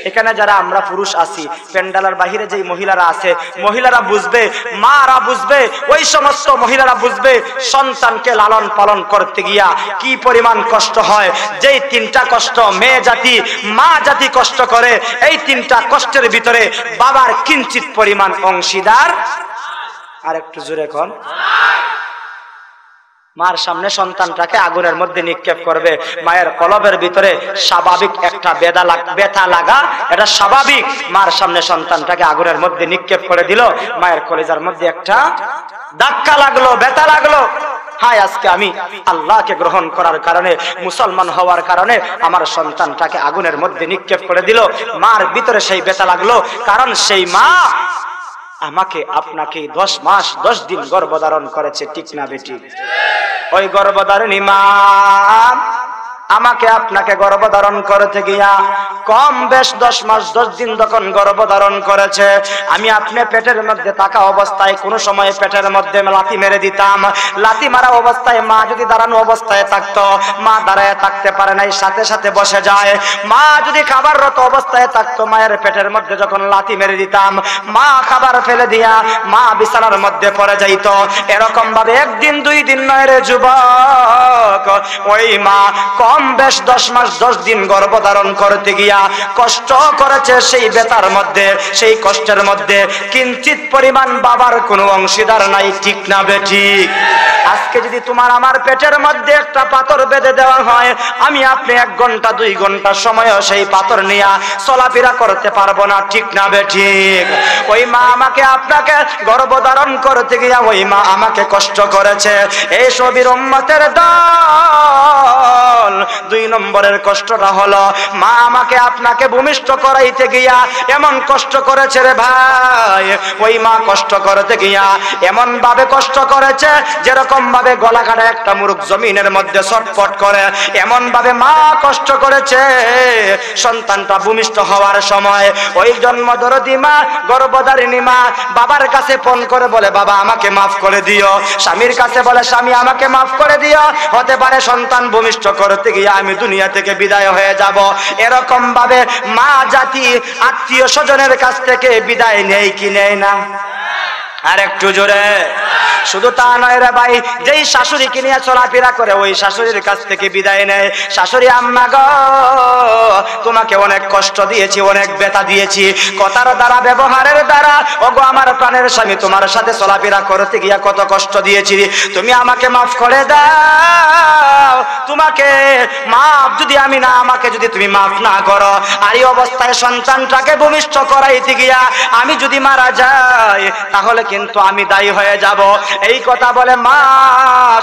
Speaker 1: এখানে যারা আমরা পুরুষ আছি, প্যান্ডালের বাহিরে যেই মহিলারা আছে, মহিলারা বুঝবে, মারা বুঝবে, ওই সমস্ত মহিলারা বুঝবে সন্তানকে লালন পালন করতে গিয়া কি পরিমাণ কষ্ট হয়। যেই 3টা কষ্ট মেয়ে জাতি, মা জাতি কষ্ট করে, এই 3টা কষ্টের ভিতরে বাবার কিঞ্চিত পরিমাণ অংশীদার। আর একটু জোরে কোন। মার সামনে সন্তানটাকে আগুনের মধ্যে নিক্ষেপ করবে, মায়ের কলবের ভিতরে স্বাভাবিক একটা ব্যথা লাগা, এটা স্বাভাবিক। মার সামনে সন্তানটাকে আগুনের মধ্যে নিক্ষেপ করে দিল, মায়ের কলিজার মধ্যে একটা ধাক্কা লাগলো, ব্যথা লাগলো। হায় আজকে আমি আল্লাহকে গ্রহণ করার কারণে, মুসলমান হওয়ার কারণে আমার সন্তানটাকে আগুনের মধ্যে নিক্ষেপ করে দিল। মার ভিতরে সেই ব্যথা লাগলো, কারণ সেই মা আমাকে আপনাকে 10 মাস 10 দিন গর্ভধারণ করেছে, ঠিক না বেটি? ওই গর্ভধারণী মা আমাকে আপনাকে গর্ভধারণ করতে গিয়া কম বেশ 10 মাস 10 দিন যখন গর্ভধারণ করেছে, আমি আপনি পেটের মধ্যে থাকা অবস্থায় কোন সময় পেটের মধ্যে লাথি মেরে দিতাম। লাথি মারা অবস্থায় মা যদি দাঁড়ানো অবস্থায় থাকতো, মা দাঁড়ায় থাকতে পারে নাই, সাথে সাথে বসে যায়। মা যদি খাবাররত অবস্থায় থাকতো, মায়ের পেটের মধ্যে যখন লাথি মেরে দিতাম, মা খাবার ফেলে দিয়া মা বিছানার মধ্যে পড়ে যাইত। এরকম ভাবে 1 দিন 2 দিন নয় রে যুবক, ওই মা কম কম বেশ 10 মাস 10 দিন গর্ভধারণ করতে গিয়া কষ্ট করেছে, সেই ব্যথার মধ্যে, সেই কষ্টের মধ্যে কিঞ্চিত পরিমাণ বাবার কোনো অংশীদার নাই, ঠিক না বেঠিক? আজকে যদি তোমার আমার পেটের মধ্যে একটা পাথর বেঁধে দেওয়া হয়, আমি আপনি 1 ঘন্টা 2 ঘন্টা সময়ও সেই পাথর নিয়ে চলাফেরা করতে পারবো না, ঠিক না বেঠিক? ওই মা আমাকে আপনাকে গর্ভধারণ করতে গিয়া ওই মা আমাকে কষ্ট করেছে। এই সবির উম্মতের দল 2 নম্বরের কষ্টটা হলো মা আমাকে আপনাকে ভূমিষ্ঠ করাইতে গিয়া এমন কষ্ট করেছে রে ভাই। ওই মা কষ্ট করতে গিয়া এমন ভাবে কষ্ট করেছে যেরকম ভাবে গলা কাটা একটা মুরগ জমিনের মধ্যে ছটফট করে, এমন ভাবে মা কষ্ট করেছে। সন্তানটা ভূমিষ্ঠ হওয়ার সময় ওই জন্মদরদি মা, গর্ভধারিণী মা বাবার কাছে ফোন করে বলে, বাবা আমাকে মাফ করে দিও। স্বামীর কাছে বলে, স্বামী আমাকে মাফ করে দিও, হতে পারে সন্তান ভূমিষ্ঠ করতে গিয়ে আমি দুনিয়া থেকে বিদায় হয়ে যাব। এরকম ভাবে মা জাতি আত্মীয় স্বজনের কাছ থেকে বিদায় নেয় কি নেয় না? আর একটু জোরে। শুধু তা নয় রে ভাই, যেই শাশুড়িকে নিয়ে চলাফেরা করে ওই শাশুড়ির কাছ থেকে বিদায় নেয়। শাশুড়ি, আম্মা গো তোমাকে অনেক কষ্ট দিয়েছি, অনেক ব্যথা দিয়েছি, কথার দ্বারা ব্যবহারের দ্বারা। ওগো আমার প্রাণের স্বামী, তোমার সাথে চলাফেরা করতে গিয়া কত কষ্ট দিয়েছি, তুমি আমাকে মাফ করে দাও। তোমাকে মাফ যদি আমি না, আমাকে যদি তুমি মাফ না করো, আর এই অবস্থায় সন্তানটাকে ভূমিষ্ঠ করাইতে গিয়া আমি যদি মারা যাই, তাহলে কিন্তু আমি দায়ী হয়ে যাব। এই কথা বলে মা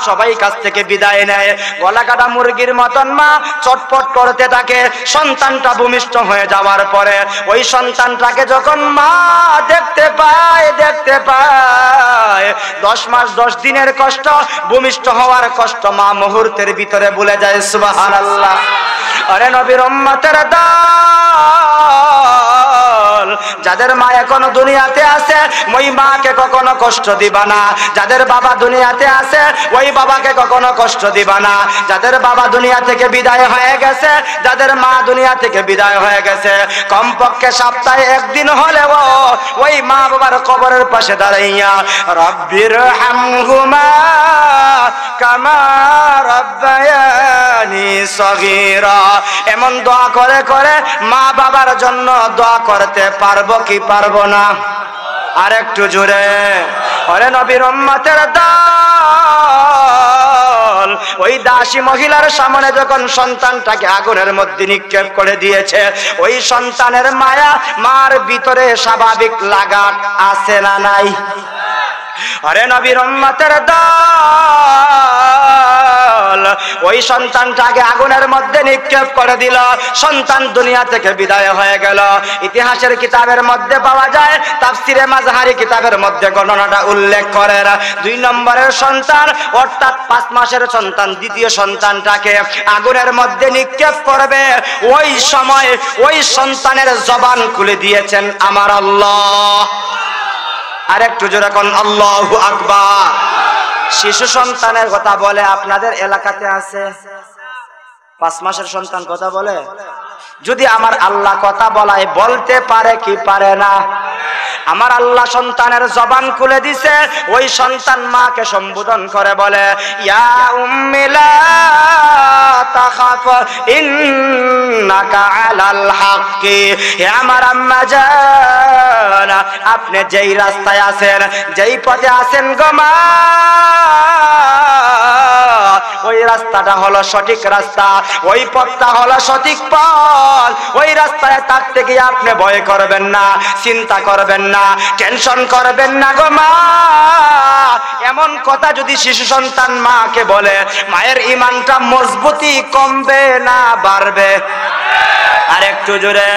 Speaker 1: সবাই কাছ থেকে বিদায় নেয়। গলা কাটা মুরগির মতন মা চটপট করতে থাকে। সন্তানটা ভূমিষ্ঠ হয়ে যাওয়ার পরে ওই সন্তানটাকে যখন মা দেখতে পায় 10 মাস 10 দিনের কষ্ট, ভূমিষ্ঠ হওয়ার কষ্ট মা মুহূর্তের ভিতরে ভুলে যায়। সুবহানাল্লাহ। আরে নবীর উম্মতের দল, যাদের মা এখনো দুনিয়াতে আছে ওই মাকে কখনো কষ্ট দিবা না। যাদের বাবা দুনিয়াতে আছে ওই বাবাকে কখনো কষ্ট দিবা না। যাদের বাবা দুনিয়া থেকে বিদায় হয়ে গেছে, যাদের মা দুনিয়া থেকে বিদায় হয়ে গেছে, কমপক্ষে সপ্তাহে 1 দিন হলেও ওই মা বাবার কবরের পাশে দাঁড়াইয়া রব্বির হামহুমা কামা রব্বায়ানি সগীরা এমন দোয়া করে করে মা বাবার জন্য দোয়া করতে পারবো কি পারবো না? আর একটু জোরে। ওরে নবীর উম্মতের দল, ওই দাসী মহিলার সামনে যখন সন্তানটাকে আগুনের মধ্যে নিক্ষেপ করে দিয়েছে, ওই সন্তানের মায়া মার ভিতরে স্বাভাবিক লাগাট আছে না নাই? আরে নবীর উম্মতের দল, ওই সন্তানটাকে আগুনের মধ্যে নিক্ষেপ করে দিল, সন্তান দুনিয়া থেকে বিদায় হয়ে গেল। ইতিহাসের কিতাবের মধ্যে পাওয়া যায়, তাফসিরে মাযহারি কিতাবের মধ্যে গণনাটা উল্লেখ করে 2 নম্বরের সন্তান অর্থাৎ 5 মাসের সন্তান দ্বিতীয় সন্তানটাকে আগুনের মধ্যে নিক্ষেপ করবে। ওই সময় ওই সন্তানের জবান খুলে দিয়েছেন আমার আল্লাহ। আর একটু জোরে কোন আল্লাহু আকবার। শিশু সন্তানের কথা বলে আপনাদের এলাকাতে আছে? 5 মাসের সন্তান কথা বলে? যদি আমার আল্লাহ কথা বলায় বলতে পারে কি পারে না? আমার আল্লাহ সন্তানের জবান খুলে দিছে। ওই সন্তান মাকে সম্বোধন করে বলে, ইয়া উম্মি লা তাখাফ ইন্নাকা আলাল হাক্কি। হে আমার আম্মা জান, আপনি যেই রাস্তায় আছেন, যেই পথে আছেন গো মা, ওই রাস্তাটা হলো সঠিক রাস্তা, ওই পথটা হলো সঠিক পথ। ওই রাস্তায় থাকতে গিয়ে আপনি ভয় করবেন না, চিন্তা করবেন না, টেনশন করবেন না গো মা। এমন কথা যদি শিশু সন্তান মাকে বলে, মায়ের ঈমানটা মজবুতি কমবে না বাড়বে? আর একটু জোরে।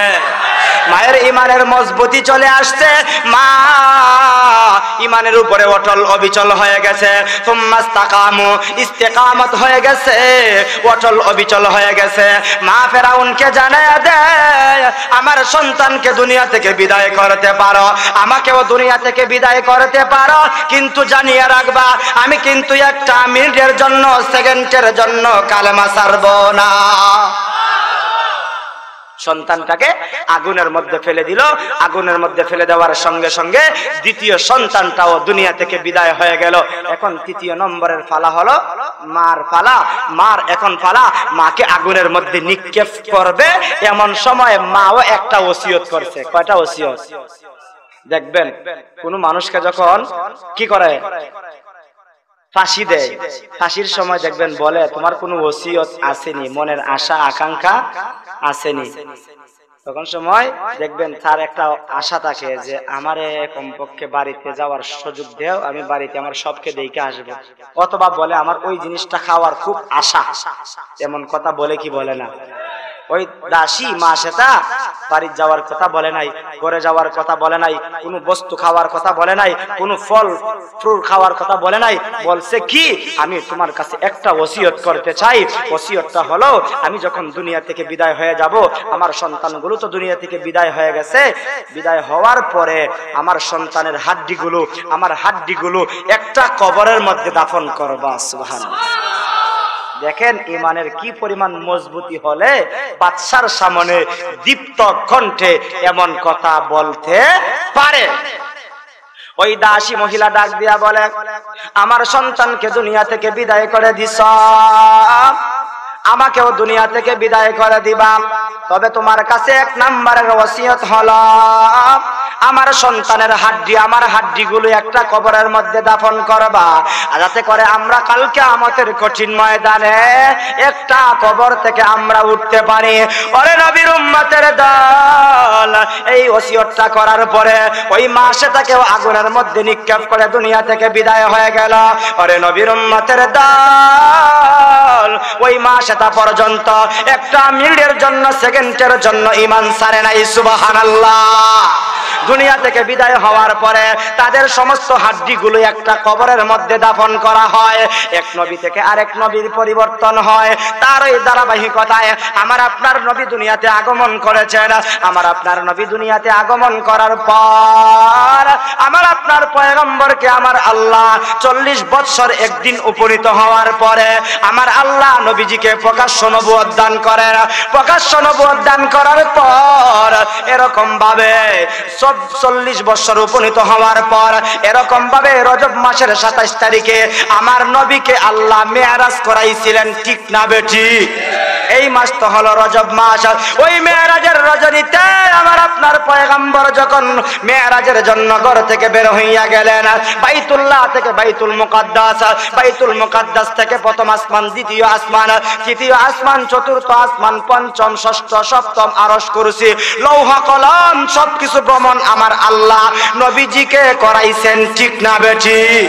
Speaker 1: মায়ের ঈমানের মজবুতি চলে আসছে, মা ঈমানের উপরে অটল অবিচল হয়ে গেছে। সুম্মাস্তাকামু, ইস্তেকামত হয়ে গেছে, অটল অবিচল হয়ে গেছে। মা ফেরাউনকে জানায় দেয়, আমার সন্তানকে দুনিয়া থেকে বিদায় করতে পারো, আমাকেও দুনিয়া থেকে বিদায় করতে পারো, কিন্তু জানিয়ে রাখবা আমি কিন্তু 1 মিনিটের জন্য, সেকেন্ডের জন্য কালেমা ছাড়ব না। সন্তানটাকে আগুনের মধ্যে ফেলে দিল। আগুনের মধ্যে ফেলে দেওয়ার সঙ্গে সঙ্গে দ্বিতীয় সন্তানটাও দুনিয়া থেকে বিদায় হয়ে গেল। এখন তৃতীয় নম্বরের পালা হলো মার পালা। মার এখন পালা, মাকে আগুনের মধ্যে নিক্ষেপ করবে। এমন সময় মাও একটা ওসিয়ত করছে। কয়টা ওসিয়ত? দেখবেন কোন মানুষকে যখন কি করে, ফাঁসি দেয়, ফাঁসির সময় দেখবেন বলে তোমার কোনো ওসিয়ত আসেনি, মনের আশা আকাঙ্ক্ষা আসেনি। তখন সময় দেখবেন তার একটা আশা থাকে যে আমারে কমপক্ষে বাড়িতে যাওয়ার সুযোগ দেও, আমি বাড়িতে আমার সবকে দেখে আসবো। অথবা বলে আমার ওই জিনিসটা খাওয়ার খুব আশা। এমন কথা বলে কি বলে না? ওই দাসী মা সেটা বাড়ির যাওয়ার কথা বলে নাই, ঘরে যাওয়ার কথা বলে নাই, কোনো বস্তু খাওয়ার কথা বলে নাই, কোনো ফল ফ্রুট খাওয়ার কথা বলে নাই। বলছে কি, আমি তোমার কাছে একটা ওসিয়ত করতে চাই। ওসিয়তটা হলো আমি যখন দুনিয়া থেকে বিদায় হয়ে যাব, আমার সন্তানগুলো তো দুনিয়া থেকে বিদায় হয়ে গেছে, বিদায় হওয়ার পরে আমার সন্তানের আমার হাড্ডিগুলো একটা কবরের মধ্যে দাফন করবা। সুবহানাল্লাহ। দেখেন ইমানের কি পরিমাণ মজবুতি হলে বাদশার সামনে দীপ্ত কণ্ঠে এমন কথা বলতে পারে। ওই দাসী মহিলা ডাক দিয়া বলে, আমার সন্তানকে দুনিয়া থেকে বিদায় করে দিছ, আমাকেও দুনিয়া থেকে বিদায় করে দিবা। তবে তোমার কাছে এক নাম্বারের ওসিয়ত হলো আমার সন্তানের আমার হাড্ডিগুলো একটা কবরের মধ্যে দাফন করবা, যাতে করে আমরা কাল কিয়ামতের কঠিন ময়দানে একটা কবর থেকে আমরা উঠতে পারি। ওরে নবীর উম্মতের দল, এই ওসিয়তটা করার পরে ওই মা সেটাকেও আগুনের মধ্যে নিক্ষেপ করে দুনিয়া থেকে বিদায় হয়ে গেল। ওরে নবীর উম্মতের দল, ওই মা সেটা পর্যন্ত একটা মিনিটের জন্য, সেকেন্ডের জন্য ঈমান ছাড়ে নাই। সুবহানাল্লাহ। দুনিয়া থেকে বিদায় হওয়ার পরে তাদের সমস্ত হাড্ডিগুলো একটা কবরের মধ্যে দাফন করা হয়। এক নবী থেকে আরেক নবীর পরিবর্তন হয়। তার এই ধারাবাহিকতায় আমার আপনার নবী দুনিয়াতে আগমন করেছেন। আমার আপনার নবী দুনিয়াতে আগমন করার পর আমার আপনার পয়গম্বরকে আমার আল্লাহ 40 বৎসর একদিন উপনীত হওয়ার পরে আমার আল্লাহ নবীজিকে প্রকাশ্য নবুয়ত দান করেন। প্রকাশ্য নবুয়ত দান করার পর এরকম ভাবে 40 বছর উপনীত হওয়ার পর এরকম ভাবে রজব মাসের 27 তারিখে আমার নবীকে আল্লাহ মেরাজ করাইছিলেন। ঠিক না বেঠিক? এই মাস তো হলো রজব মাস। ওই মেরাজের রজনীতে আমার আপনার পয়গম্বর যখন মেরাজের জন্য ঘর থেকে বের হইয়া গেলেন, বাইতুল্লাহ থেকে বাইতুল মুকাদ্দাস থেকে প্রথম আসমান, দ্বিতীয় আসমান, তৃতীয় আসমান, চতুর্থ আসমান, পঞ্চম, ষষ্ঠ, সপ্তম, আরশ, কুরসি, লৌহ কলম সবকিছু ভ্রমণ আমার আল্লাহ নবীজিকে করাইছেন। ঠিক না বেঠিক?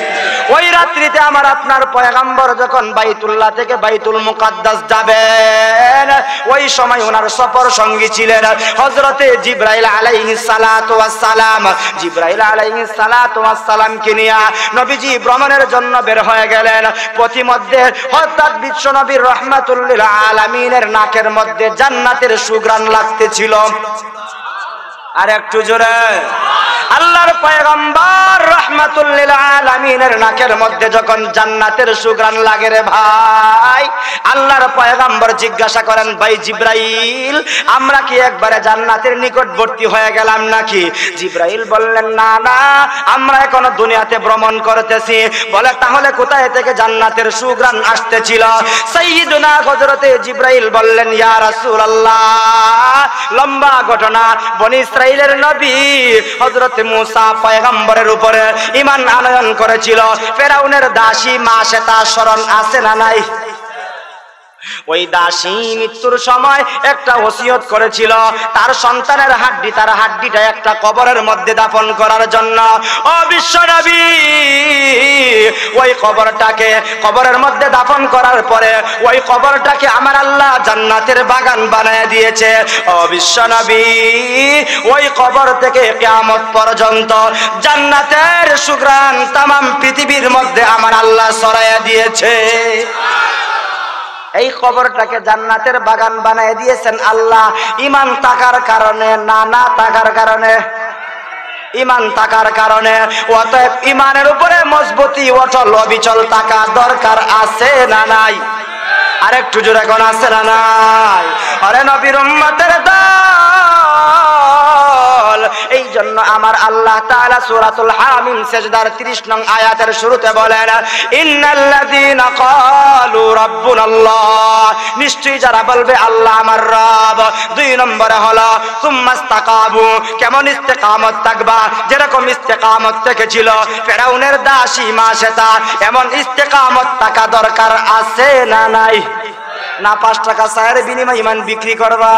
Speaker 1: ওই রাত্রিতে আমার আপনার পয়গম্বর যখন বাইতুল্লাহ থেকে বাইতুল মুকাদ্দাস যাবেন, ওই সময় ওনার সফর সঙ্গী ছিলেন হযরতে জিবরাইল আলাইহিস সালাতু ওয়াস সালাম। জিবরাইল আলাইহিস সালাতু ওয়াস সালামকে নিয়ে নবীজি ভ্রমণের জন্য বের হয়ে গেলেন। পথিমধ্যে হযরত বিশ্ব নবীর রাহমাতুল লিল আলামিনের নাকের মধ্যে জান্নাতের সুঘ্রাণ লাগতেছিল। আর একটু জোরে আল্লাহর পয়গম্বর রাহমাতুল লিল আলামিনের নাকের মধ্যে যখন জান্নাতের সুঘ্রাণ লাগে রে ভাই, আল্লাহর পয়গম্বর জিজ্ঞাসা করেন, ভাই জিবরাইল, আমরা কি একবারে জান্নাতের নিকটবর্তী হয়ে গেলাম নাকি? জিবরাইল বললেন, না না, আমরা এখনো দুনিয়াতে ভ্রমণ করতেছি। বলে, তাহলে কোথায় থেকে জান্নাতের সুঘ্রাণ আসতেছিল? সাইয়্যিদুনা হযরতে জিবরাইল বললেন, ইয়া রাসূলুল্লাহ, লম্বা ঘটনা। বনি ইসরাইলের নবী হযরত মুসা পয়গম্বরের উপরে ঈমান আনয়ন করেছিল। ফেরাউনের দাসী মা সেটা স্মরণ আছে না নাই? ওই দাসী মৃত্যুর সময় একটা ওসিয়ত করেছিল তার সন্তানের তার হাড্ডিটা একটা কবরের মধ্যে দাফন করার জন্য। ও বিশ্ব নবী, ওই কবরটাকে কবরের মধ্যে দাফন করার পরে ওই কবরটাকে আমার আল্লাহ জান্নাতের বাগান বানায় দিয়েছে। ও বিশ্ব নবী, ওই কবর থেকে কিয়ামত পর্যন্ত জান্নাতের সুঘ্রাণ তামাম পৃথিবীর মধ্যে আমার আল্লাহ ছড়াইয়া দিয়েছে। এই কবরটাকে জান্নাতের বাগান বানায় দিয়েছেন আল্লাহ। ঈমান থাকার কারণে না থাকার কারণে? ঈমান থাকার কারণে। অতএব ঈমানের উপরে মজবুতি অটল অবিচল থাকা দরকার আছে না নাই? আরেকটু জোরে কোন আছে না নাই? আরে নবীর উম্মতের দল, এই জন্য আমার আল্লাহ তাআলা সূরাতুল হামিম সিজদার 30 নং আয়াতের শুরুতে বলেন, ইন্নাল্লাযীনা ক্বালু রাব্বুনাল্লাহ, নিশ্চয়ই যারা বলবে আল্লাহ আমার রব। 2 নম্বরে হলো সুম্মাস্তাকামু, কেমন ইস্তেকামত থাকবা? যেরকম ইস্তেকামত থেকেছিল ফেরাউনের দাসী মাসেতা, এমন ইস্তেকামত থাকা দরকার আছে না নাই? না 5 টাকা চায়ের বিনিময়ে ঈমান বিক্রি করবা?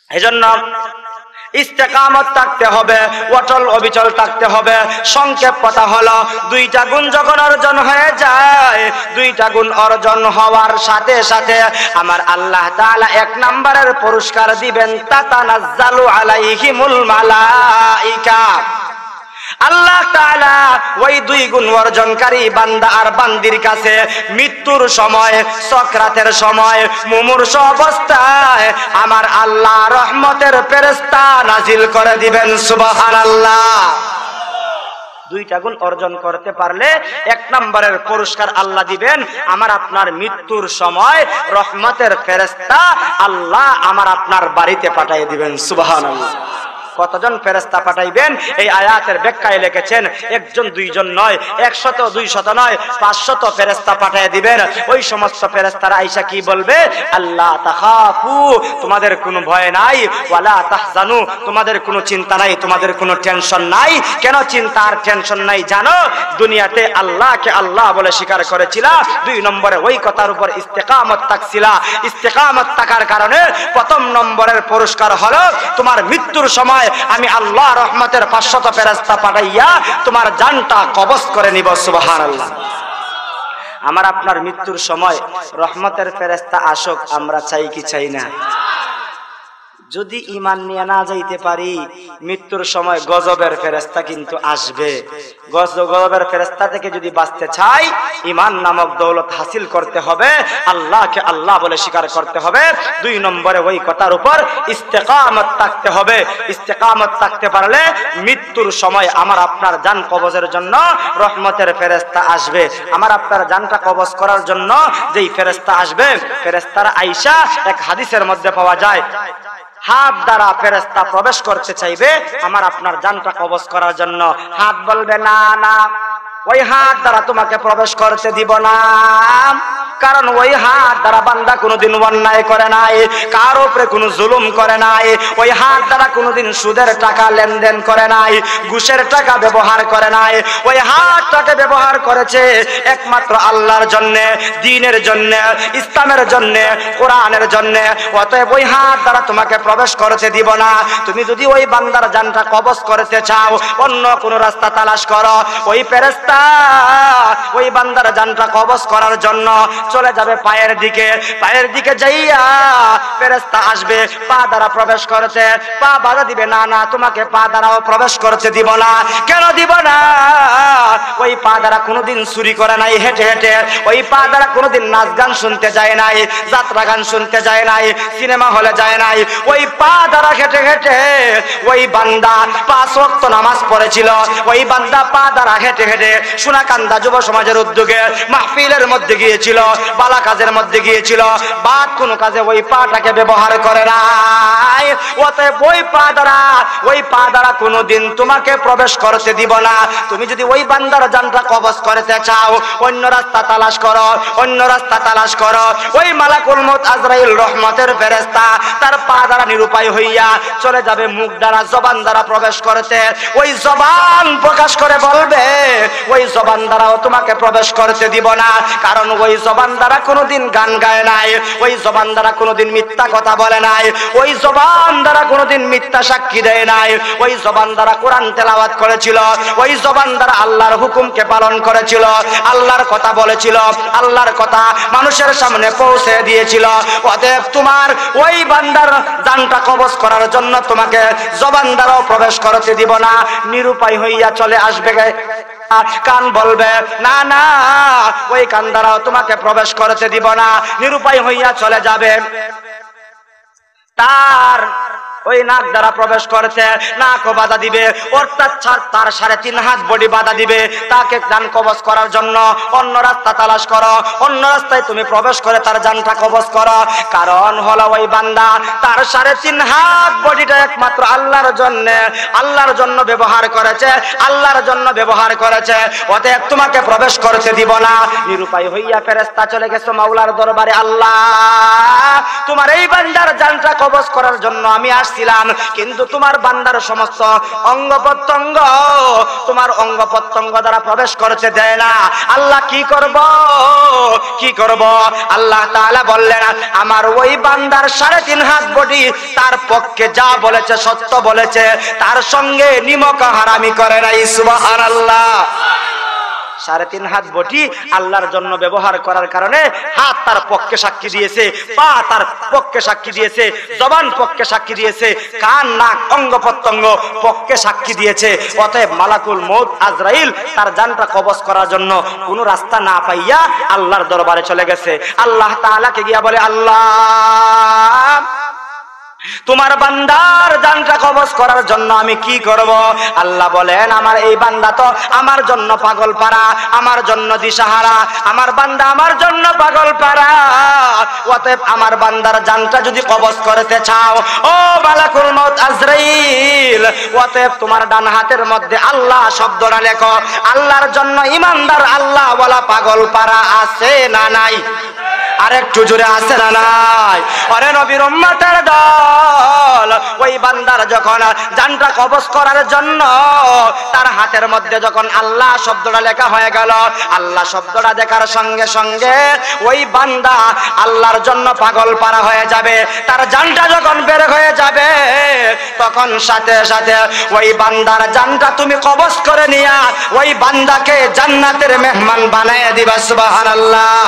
Speaker 1: এজন্য ইস্তেকামত থাকতে হবে, অটল অবিচল থাকতে হবে। সংক্ষেপ কথা হলো, 2টা গুণ যখন অর্জন হয়ে যায়, 2টা গুণ অর্জন হওয়ার সাথে সাথে আমার আল্লাহ তাআলা 1 নম্বরের পুরস্কার দিবেন, তাতানাজ্জালু আলাইহিমুল মালাইকা। আল্লাহ তাআলা ওই 2 গুণ অর্জনকারী বান্দা আর বান্দির কাছে মৃত্যুর সময়, সাকরাতের সময়, মুমূর্ষ অবস্থায় আমার আল্লাহ রহমতের ফেরেশতা নাজিল করে দিবেন। সুবহানাল্লাহ। 2টা গুণ অর্জন করতে পারলে 1 নম্বরের পুরস্কার আল্লাহ দিবেন, আমার আপনার মৃত্যুর সময় রহমতের ফেরেশতা আল্লাহ আমার আপনার বাড়িতে পাঠিয়ে দিবেন। সুবহানাল্লাহ। কতজন ফেরেশতা পাঠাইবেন? এই আয়াতের ব্যাখ্যায় লিখেছেন, 1 জন 2 জন নয়, 100 200 নয়, 500 ফেরেশতা পাঠিয়ে দিবেন। ওই সমস্ত ফেরেশতারা আইসা কি বলবে? আল্লাহ তাখাফু, তোমাদের কোনো ভয় নাই, ওয়ালা তাহজানু, তোমাদের কোনো চিন্তা নাই, তোমাদের কোনো টেনশন নাই। কেন চিন্তা আর টেনশন নাই জানো? দুনিয়াতে আল্লাহকে আল্লাহ বলে স্বীকার করেছিলা, 2 নম্বরে ওই কথার উপর ইস্তেকামত থাকছিলা। ইস্তেকামত থাকার কারণে 1 নম্বরের পুরস্কার হলো তোমার মৃত্যুর সময় আমি আল্লাহ রহমতের 500 ফেরেশতা পাঠাইয়া তোমার জানটা কবজ করে নিব। সুবহানাল্লাহ। আমার আপনার মৃত্যুর সময় রহমতের ফেরেশতা আসুক, আমরা চাই কি চাই না? যদি ঈমান নিয়ে না যাইতে পারি, মৃত্যুর সময় গজবের ফেরেশতা কিন্তু আসবে। গজবের ফেরেশতা থেকে যদি বাঁচতে চাই, ঈমান নামক দৌলত হাসিল করতে হবে, আল্লাহকে আল্লাহ বলে স্বীকার করতে হবে। 2 নম্বরে ওই কথার উপর ইস্তেকামত থাকতে হবে। ইস্তেকামত থাকতে পারলে মৃত্যুর সময় আমার আপনার জান কবজের জন্য রহমতের ফেরেশতা আসবে। আমার আপনার জানটা কবজ করার জন্য যেই ফেরেশতা আসবে, ফেরেশতারা আইসা এক হাদিসের মধ্যে পাওয়া যায়, হাত দ্বারা ফেরেশতা প্রবেশ করতে চাইবে আমার আপনার জানটা কবজ করার জন্য। হাত বলবে না না, ওই হাত দ্বারা তোমাকে প্রবেশ করতে দিব না, কারণ ওই হাত দ্বারা বান্দা কোনোদিন অন্যায় করে নাই, কার উপরে কোনো জুলুম করে নাই, ওই হাত দ্বারা কোনোদিন সুদের টাকা লেনদেন করে নাই, ঘুষের টাকা ব্যবহার করে নাই। ওই হাতটাকে ব্যবহার করেছে একমাত্র আল্লাহর জন্য, দ্বীনের জন্য, ইসলামের জন্য, কোরআনের জন্য। অতএব ওই হাত দ্বারা তোমাকে প্রবেশ করতে দিব না। তুমি যদি ওই বান্দার জানটা কবজ করতে চাও, অন্য কোন রাস্তা তালাশ করো। ওই ফেরেশতা ওই বান্দার জানটা কবজ করার জন্য চলে যাবে পায়ের দিকে। পায়ের দিকে যাইয়া ফেরেশতা আসবে পা দ্বারা প্রবেশ করতে, পা বাধা দিবে, না না তোমাকে পা দ্বারাও প্রবেশ করতে দিব না। কেন দিব না? ওই পা দ্বারা কোনোদিন চুরি করে নাই হেঁটে হেঁটে, ওই পা দ্বারা কোনোদিন নাচ গান শুনতে যায় নাই, যাত্রা গান শুনতে যায় নাই, সিনেমা হলে যায় নাই। ওই পা দ্বারা হেঁটে হেঁটে ওই বান্দা 5 ওয়াক্ত নামাজ পড়েছিল। ওই বান্দা পা দ্বারা হেঁটে হেঁটে সোনাকান্দা যুব সমাজের উদ্যোগে মাহফিলের মধ্যে গিয়েছিল, বালা কাজের মধ্যে গিয়েছিল, বাদ কোনো কাজে ওই পাটাকে ব্যবহার করে নাই। অতএব ওই পা দ্বারা কোনোদিন তোমাকে প্রবেশ করতে দিব না। তুমি যদি ওই বান্দার জানটা কবজ করতে চাও, অন্য রাস্তা তালাশ করো, অন্য রাস্তা তালাশ করো। ওই মালাকুল মউত আজরাইল রহমতের ফেরেশতা তার পা দ্বারা নিরুপায় হইয়া চলে যাবে মুখ দ্বারা, জবান দ্বারা প্রবেশ করতে। ওই জবান প্রকাশ করে বলবে, ওই জবান দ্বারাও তোমাকে প্রবেশ করতে দিব না, কারণ ওই জবান দ্বারা কোনোদিন গান গায় নাই, ওই জবান দ্বারা কোনোদিন মিথ্যা কথা বলে নাই, ওই জবান দ্বারা কোনোদিন মিথ্যা সাক্ষী দেয় নাই, ওই জবান দ্বারা কোরআন তেলাওয়াত করেছিল, ওই জবান দ্বারা আল্লাহর হুকুমকে পালন করেছিল, আল্লাহর কথা বলেছিল, আল্লাহর কথা মানুষের সামনে পৌঁছে দিয়েছিল। অতএব তোমার ওই বান্দার জানটা কবজ করার জন্য তোমাকে জবান দ্বারাও প্রবেশ করতে দিব না, নিরুপায় হইয়া চলে আসবে। কান বলবে না না, ওই কান দ্বারাও তোমাকে প্রবেশ করতে দিব না, নিরুপায় হইয়া চলে যাবে। তার ওই নাক দ্বারা প্রবেশ করতে নাকও বাধা দিবে, অর্থাৎ তার 3.5 হাত বডি বাধা দিবে। তাকে জান কবজ করার জন্য অন্য রাস্তা তালাশ করো, অন্য রাস্তায় তুমি প্রবেশ করে তার জানটা কবজ করো। কারণ হলো ওই বান্দা তার 3.5 হাত বডিটা একমাত্র আল্লাহর জন্য ব্যবহার করেছে, আল্লাহর জন্য ব্যবহার করেছে। অতএব তোমাকে প্রবেশ করতে দিব না। নিরুপায় হইয়া ফেরেশতা চলে গেছে মাওলার দরবারে। আল্লাহ, তোমার এই বান্দার জানটা কবজ করার জন্য আমি আসছিলাম, কিন্তু তোমার বান্দার সমস্ত অঙ্গ প্রত্যঙ্গ তোমার অঙ্গ প্রত্যঙ্গ দ্বারা প্রবেশ করতে দেয় না। আল্লাহ কি করব? আল্লাহ তাআলা বললেন, আমার ওই বান্দার 3.5 হাত বডি তার পক্ষে যা বলেছে সত্য বলেছে, তার সঙ্গে নিমক হারামি করে নাই। সুবহানাল্লাহ। 3.5 হাত বটি আল্লাহর জন্য ব্যবহার করার কারণে হাত তার পক্ষে সাক্ষী দিয়েছে, পা তার পক্ষে সাক্ষী দিয়েছে, জবান পক্ষে সাক্ষী দিয়েছে, কান নাক অঙ্গ প্রত্যঙ্গ পক্ষে সাক্ষী দিয়েছে। অতএব মালাকুল মউত আজরাইল তার জানটা কবজ করার জন্য কোনো রাস্তা না পাইয়া আল্লাহর দরবারে চলে গেছে। আল্লাহ তাআলাকে গিয়া বলে, আল্লাহ, তোমার বান্দার জানটা কবজ করার জন্য আমি কি করব? আল্লাহ বলেন, আমার এই বান্দা তো আমার জন্য পাগল পারা, আমার জন্য দিশাহারা, আমার বান্দা আমার জন্য পাগল পারা। অতএব আমার বান্দার জানটা যদি কবজ করতে চাও, ও মালাকুল মউত আজরাইল, অতএব তোমার ডান হাতের মধ্যে আল্লাহ শব্দটা লেখো। আল্লাহর জন্য ইমানদার আল্লাহ ওয়ালা পাগল পারা আছে না নাই? আরেকটু জোরে আছে না নাই? আরে নবীর উম্মতের দল, ওই বান্দার যখন জানটা কবজ করার জন্য তার হাতের মধ্যে যখন আল্লাহ শব্দটা লেখা হয়ে গেল, আল্লাহ শব্দটা দেখার সঙ্গে সঙ্গে ওই বান্দা আল্লাহর জন্য পাগল পারা হয়ে যাবে। তার জানটা যখন বের হয়ে যাবে, তখন সাথে সাথে ওই বান্দার জানটা তুমি কবজ করে নিয়া ওই বান্দাকে জান্নাতের মেহমান বানায় দিবা। সুবহানাল্লাহ।